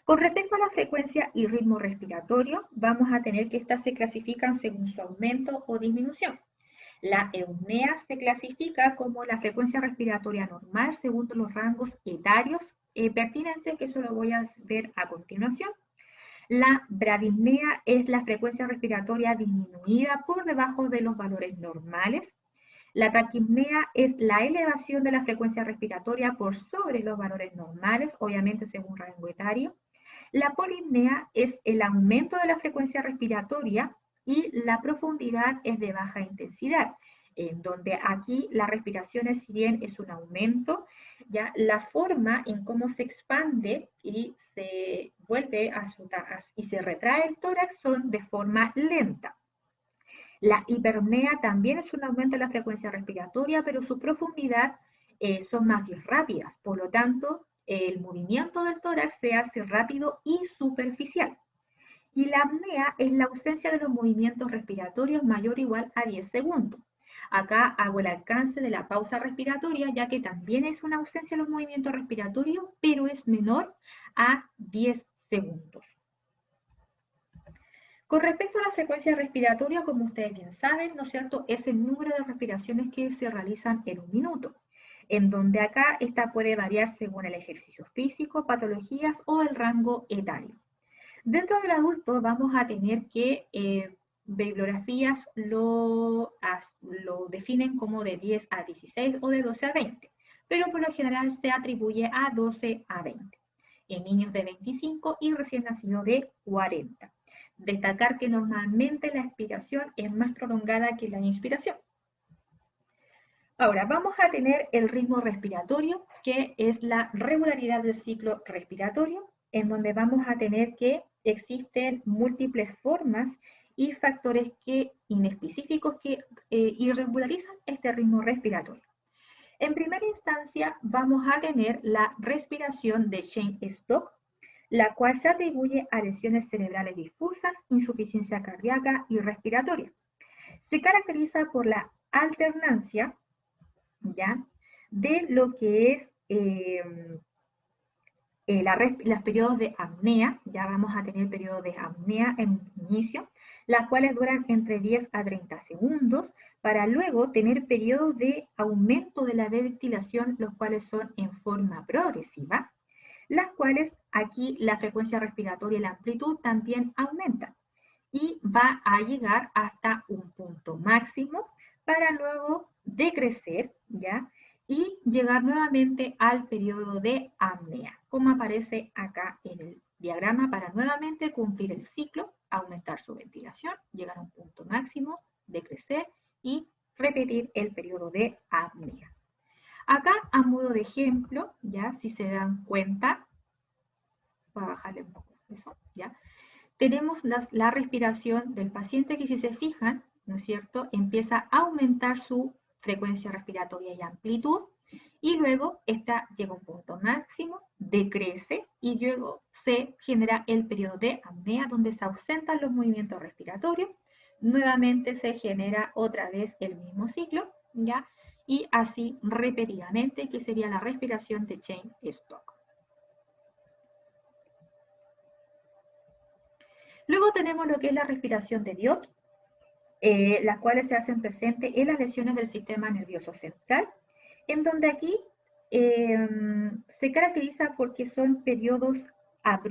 Con respecto a la frecuencia y ritmo respiratorio, vamos a tener que estas se clasifican según su aumento o disminución. La eumea se clasifica como la frecuencia respiratoria normal según los rangos etarios pertinentes, que eso lo voy a ver a continuación. La bradisnea es la frecuencia respiratoria disminuida por debajo de los valores normales. La taquipnea es la elevación de la frecuencia respiratoria por sobre los valores normales, obviamente según rango etario. La polipnea es el aumento de la frecuencia respiratoria y la profundidad es de baja intensidad, en donde aquí la respiración, si bien es un aumento, ya la forma en cómo se expande y se vuelve y se retrae el tórax son de forma lenta. La hiperpnea también es un aumento de la frecuencia respiratoria, pero su profundidad son más bien rápidas, por lo tanto, el movimiento del tórax se hace rápido y superficial. Y la apnea es la ausencia de los movimientos respiratorios mayor o igual a 10 segundos. Acá hago el alcance de la pausa respiratoria, ya que también es una ausencia de los movimientos respiratorios, pero es menor a 10 segundos. Con respecto a la frecuencia respiratoria, como ustedes bien saben, ¿no es cierto?, es el número de respiraciones que se realizan en un minuto, en donde acá esta puede variar según el ejercicio físico, patologías o el rango etario. Dentro del adulto vamos a tener que bibliografías lo definen como de 10 a 16 o de 12 a 20. pero por lo general se atribuye a 12 a 20. En niños de 25 y recién nacidos de 40. Destacar que normalmente la expiración es más prolongada que la inspiración. Ahora, vamos a tener el ritmo respiratorio, que es la regularidad del ciclo respiratorio, en donde vamos a tener que existen múltiples formas y factores inespecíficos que irregularizan este ritmo respiratorio. En primera instancia, vamos a tener la respiración de Cheyne-Stokes, la cual se atribuye a lesiones cerebrales difusas, insuficiencia cardíaca y respiratoria. Se caracteriza por la alternancia, ¿ya?, de lo que es los periodos de apnea. Ya vamos a tener periodos de apnea en inicio, las cuales duran entre 10 a 30 segundos, para luego tener periodos de aumento de la ventilación, los cuales son en forma progresiva, las cuales aquí la frecuencia respiratoria y la amplitud también aumentan y va a llegar hasta un punto máximo para luego decrecer, ¿ya?, y llegar nuevamente al periodo de apnea, como aparece acá en el diagrama, para nuevamente cumplir el ciclo, aumentar su ventilación, llegar a un punto máximo, decrecer y repetir el periodo de apnea. Acá, a modo de ejemplo, ya si se dan cuenta, voy a bajarle un poco eso, ya, tenemos la respiración del paciente que, si se fijan, ¿no es cierto?, empieza a aumentar su frecuencia respiratoria y amplitud, y luego esta llega a un punto máximo, decrece, y luego se genera el periodo de apnea, donde se ausentan los movimientos respiratorios, nuevamente se genera otra vez el mismo ciclo, ¿ya?, y así repetidamente, que sería la respiración de Cheyne-Stokes. Luego tenemos lo que es la respiración de Biot, las cuales se hacen presentes en las lesiones del sistema nervioso central, en donde aquí se caracteriza porque son periodos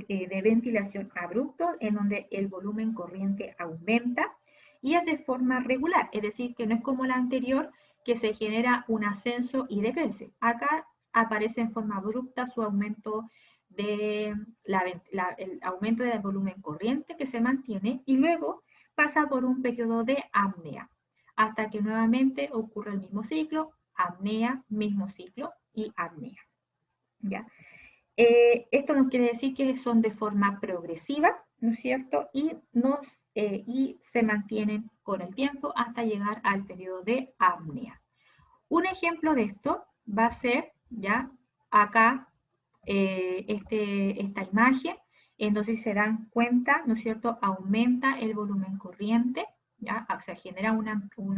de ventilación abruptos, en donde el volumen corriente aumenta y es de forma regular, es decir, que no es como la anterior, que se genera un ascenso y decrece. Acá aparece en forma abrupta su aumento el aumento del volumen corriente, que se mantiene, y luego pasa por un periodo de apnea, hasta que nuevamente ocurre el mismo ciclo, apnea, mismo ciclo y apnea, ¿ya? Esto nos quiere decir que son de forma progresiva, ¿no es cierto?, y se mantienen con el tiempo hasta llegar al periodo de apnea. Un ejemplo de esto va a ser, ya, acá, esta imagen, entonces, si se dan cuenta, ¿no es cierto?, aumenta el volumen corriente, ¿ya?, o sea, genera un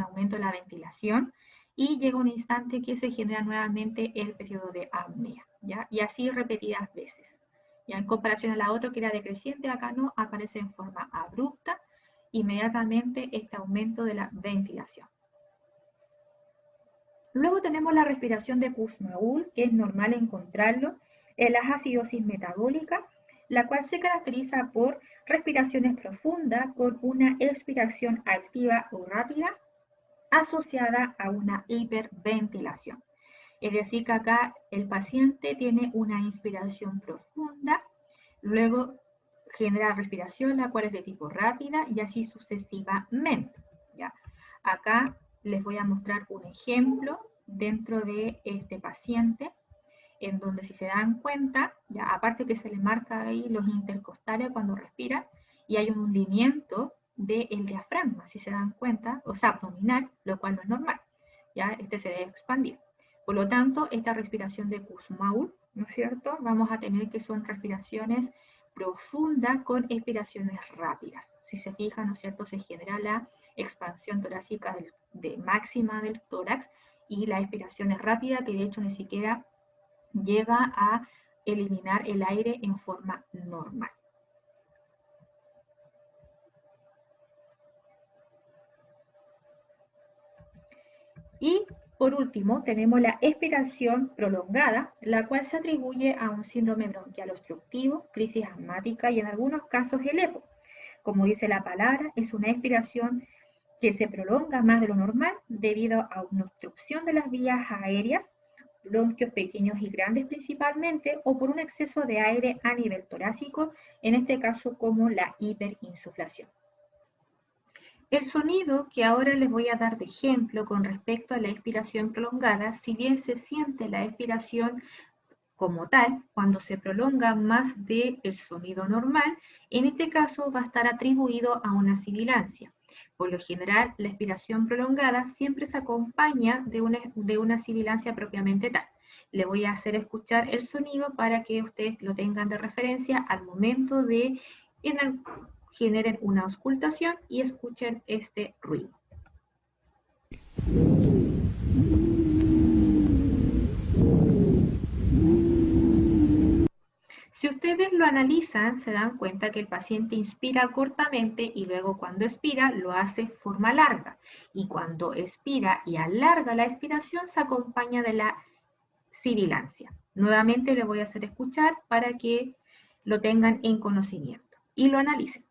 aumento de la ventilación, y llega un instante que se genera nuevamente el periodo de apnea, ¿ya?, y así repetidas veces. Ya en comparación a la otra, que era decreciente, acá no, aparece en forma abrupta, inmediatamente este aumento de la ventilación. Luego tenemos la respiración de Kussmaul, que es normal encontrarlo en las acidosis metabólicas, la cual se caracteriza por respiraciones profundas con una expiración activa o rápida asociada a una hiperventilación. Es decir, que acá el paciente tiene una inspiración profunda, luego genera respiración, la cual es de tipo rápida, y así sucesivamente, ¿ya? Acá les voy a mostrar un ejemplo dentro de este paciente, en donde, si se dan cuenta, ya aparte que se le marca ahí los intercostales cuando respira, y hay un hundimiento del diafragma, si se dan cuenta, o sea, abdominal, lo cual no es normal, ya este se debe expandir. Por lo tanto, esta respiración de Kussmaul, ¿no es cierto?, vamos a tener que son respiraciones profundas con expiraciones rápidas. Si se fijan, ¿no es cierto?, se genera la expansión torácica máxima del tórax, y la expiración es rápida, que de hecho ni siquiera llega a eliminar el aire en forma normal. Y por último, tenemos la expiración prolongada, la cual se atribuye a un síndrome bronquial obstructivo, crisis asmática y en algunos casos el EPO. Como dice la palabra, es una expiración que se prolonga más de lo normal debido a una obstrucción de las vías aéreas, bronquios pequeños y grandes principalmente, o por un exceso de aire a nivel torácico, en este caso como la hiperinsuflación. El sonido que ahora les voy a dar de ejemplo con respecto a la expiración prolongada, si bien se siente la expiración como tal, cuando se prolonga más del sonido normal, en este caso va a estar atribuido a una sibilancia. Por lo general, la expiración prolongada siempre se acompaña de una sibilancia propiamente tal. Le voy a hacer escuchar el sonido para que ustedes lo tengan de referencia al momento de generen una auscultación y escuchen este ruido. Si ustedes lo analizan, se dan cuenta que el paciente inspira cortamente y luego cuando expira lo hace de forma larga. Y cuando expira y alarga la expiración se acompaña de la sibilancia. Nuevamente le voy a hacer escuchar para que lo tengan en conocimiento y lo analicen.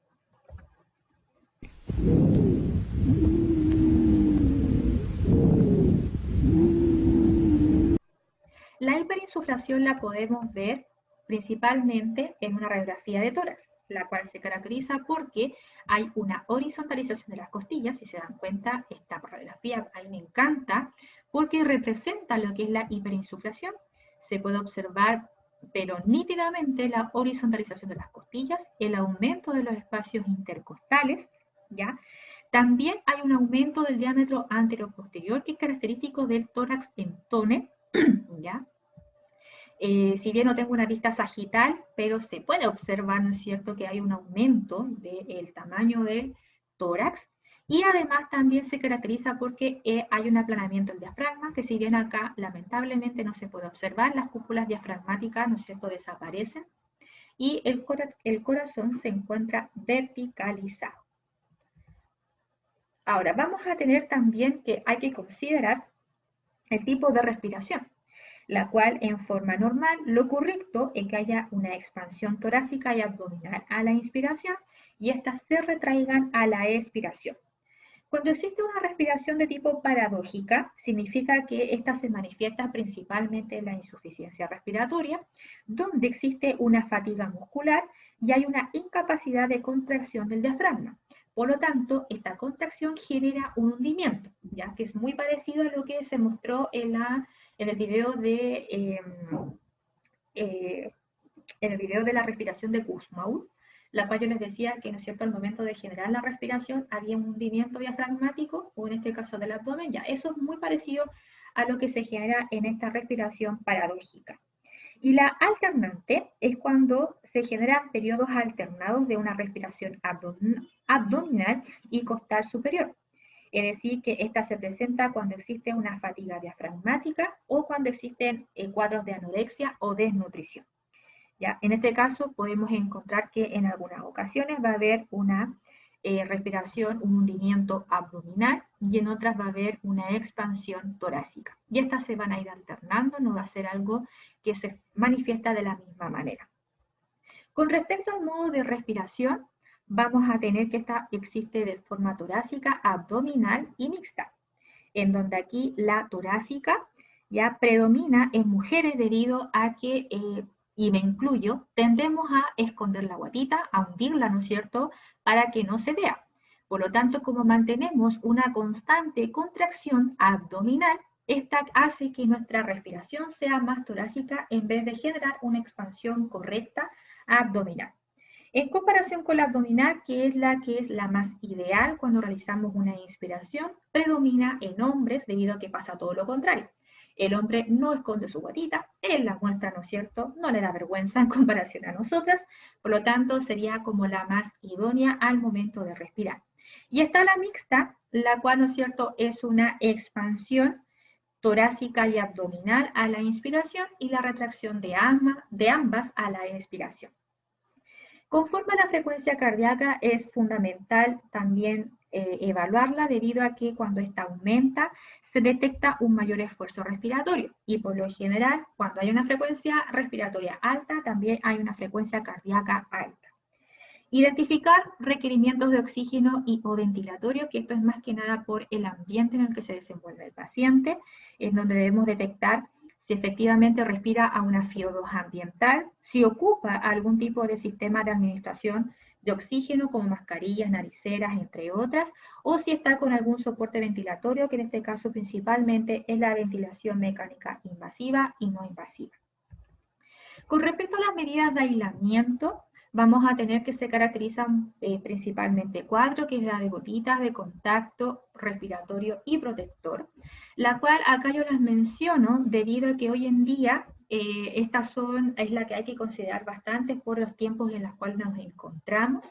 La hiperinsuflación la podemos ver principalmente en una radiografía de tórax, la cual se caracteriza porque hay una horizontalización de las costillas. Si se dan cuenta, esta radiografía a mí me encanta porque representa lo que es la hiperinsuflación. Se puede observar, pero nítidamente, la horizontalización de las costillas, el aumento de los espacios intercostales, ¿ya? También hay un aumento del diámetro anteroposterior que es característico del tórax en tone, ¿ya? Si bien no tengo una vista sagital, pero se puede observar, ¿no es cierto?, que hay un aumento del tamaño del tórax, y además también se caracteriza porque hay un aplanamiento del diafragma, que si bien acá lamentablemente no se puede observar, las cúpulas diafragmáticas, ¿no es cierto?, desaparecen, y el corazón se encuentra verticalizado. Ahora, vamos a tener también que hay que considerar el tipo de respiración, la cual en forma normal lo correcto es que haya una expansión torácica y abdominal a la inspiración y éstas se retraigan a la expiración. Cuando existe una respiración de tipo paradójica, significa que esta se manifiesta principalmente en la insuficiencia respiratoria, donde existe una fatiga muscular y hay una incapacidad de contracción del diafragma. Por lo tanto, esta contracción genera un hundimiento, ya que es muy parecido a lo que se mostró en el video de la respiración de Kussmaul, la cual yo les decía que, ¿no es cierto?, al momento de generar la respiración había un hundimiento diafragmático, o en este caso del abdomen. Ya, eso es muy parecido a lo que se genera en esta respiración paradójica. Y la alternante es cuando se generan periodos alternados de una respiración abdominal y costal superior. Es decir, que esta se presenta cuando existe una fatiga diafragmática o cuando existen cuadros de anorexia o desnutrición. ¿Ya? En este caso podemos encontrar que en algunas ocasiones va a haber una respiración, un hundimiento abdominal, y en otras va a haber una expansión torácica. Y estas se van a ir alternando, no va a ser algo que se manifiesta de la misma manera. Con respecto al modo de respiración, vamos a tener que esta existe de forma torácica, abdominal y mixta, en donde aquí la torácica ya predomina en mujeres debido a que, y me incluyo, tendemos a esconder la guatita, a hundirla, ¿no es cierto?, para que no se vea. Por lo tanto, como mantenemos una constante contracción abdominal, esta hace que nuestra respiración sea más torácica en vez de generar una expansión correcta abdominal. En comparación con la abdominal, que es la más ideal cuando realizamos una inspiración, predomina en hombres debido a que pasa todo lo contrario. El hombre no esconde su guatita, él la muestra, ¿no es cierto?, no le da vergüenza en comparación a nosotras, por lo tanto sería como la más idónea al momento de respirar. Y está la mixta, la cual, ¿no es cierto?, es una expansión torácica y abdominal a la inspiración y la retracción de ambas a la expiración. Conforme a la frecuencia cardíaca es fundamental también evaluarla debido a que cuando esta aumenta se detecta un mayor esfuerzo respiratorio y por lo general cuando hay una frecuencia respiratoria alta también hay una frecuencia cardíaca alta. Identificar requerimientos de oxígeno y o ventilatorio, que esto es más que nada por el ambiente en el que se desenvuelve el paciente, en donde debemos detectar si efectivamente respira a una FIO2 ambiental, si ocupa algún tipo de sistema de administración de oxígeno como mascarillas, nariceras, entre otras, o si está con algún soporte ventilatorio, que en este caso principalmente es la ventilación mecánica invasiva y no invasiva. Con respecto a las medidas de aislamiento, vamos a tener que se caracterizan principalmente 4, que es la de gotitas, de contacto, respiratorio y protector, la cual acá yo las menciono debido a que hoy en día es la que hay que considerar bastante por los tiempos en los cuales nos encontramos,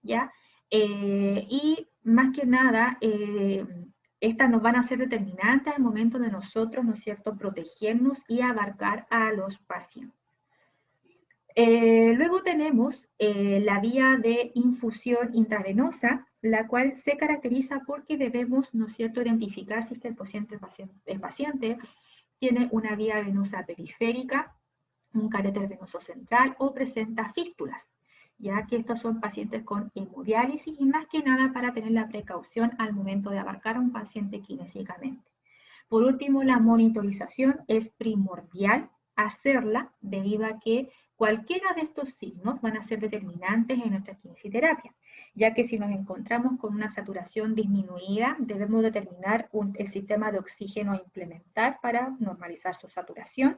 ¿ya? Y más que nada, estas nos van a ser determinantes al momento de nosotros, ¿no es cierto?, protegernos y abarcar a los pacientes. Luego tenemos la vía de infusión intravenosa, la cual se caracteriza porque debemos, ¿no es cierto?, identificar si es que el paciente tiene una vía venosa periférica, un catéter venoso central o presenta fístulas, ya que estos son pacientes con hemodiálisis y más que nada para tener la precaución al momento de abarcar a un paciente kinésicamente. Por último, la monitorización es primordial hacerla debido a que cualquiera de estos signos van a ser determinantes en nuestra kinesiterapia, ya que si nos encontramos con una saturación disminuida, debemos determinar el sistema de oxígeno a implementar para normalizar su saturación.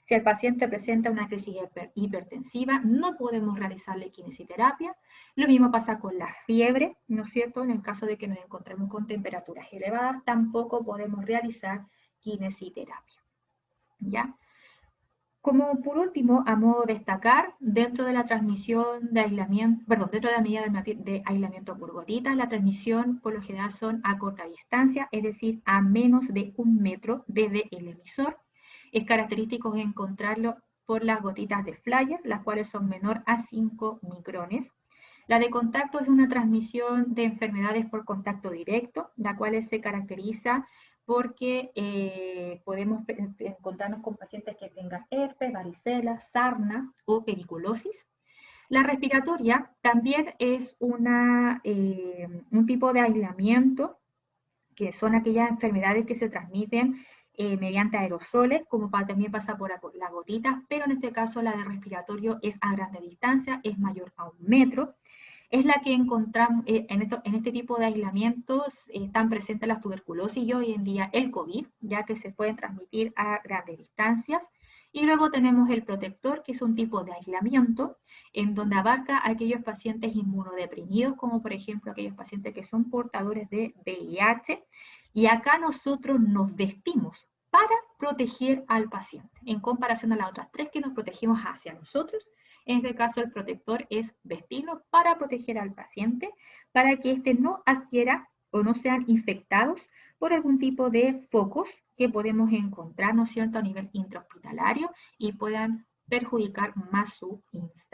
Si el paciente presenta una crisis hipertensiva, no podemos realizarle kinesiterapia. Lo mismo pasa con la fiebre, ¿no es cierto? En el caso de que nos encontremos con temperaturas elevadas, tampoco podemos realizar kinesiterapia, ¿ya? Como por último, a modo de destacar, dentro de la transmisión de aislamiento, perdón, dentro de la medida de aislamiento por gotitas, la transmisión por lo general son a corta distancia, es decir, a menos de 1 metro desde el emisor. Es característico encontrarlo por las gotitas de Flyer, las cuales son menor a 5 micrones. La de contacto es una transmisión de enfermedades por contacto directo, la cual se caracteriza porque podemos encontrarnos con pacientes que tengan herpes, varicela, sarna o periculosis. La respiratoria también es un tipo de aislamiento, que son aquellas enfermedades que se transmiten mediante aerosoles, como también pasa por la gotita, pero en este caso la de respiratorio es a grande distancia, es mayor a 1 metro. Es la que encontramos en este tipo de aislamientos, están presentes las tuberculosis y hoy en día el COVID, ya que se pueden transmitir a grandes distancias. Y luego tenemos el protector, que es un tipo de aislamiento en donde abarca a aquellos pacientes inmunodeprimidos, como por ejemplo aquellos pacientes que son portadores de VIH. Y acá nosotros nos vestimos para proteger al paciente, en comparación a las otras 3 que nos protegemos hacia nosotros. En este caso, el protector es vestirnos para proteger al paciente, para que éste no adquiera o no sean infectados por algún tipo de focos que podemos encontrar, ¿no es cierto?, a nivel intrahospitalario y puedan perjudicar más su instancia.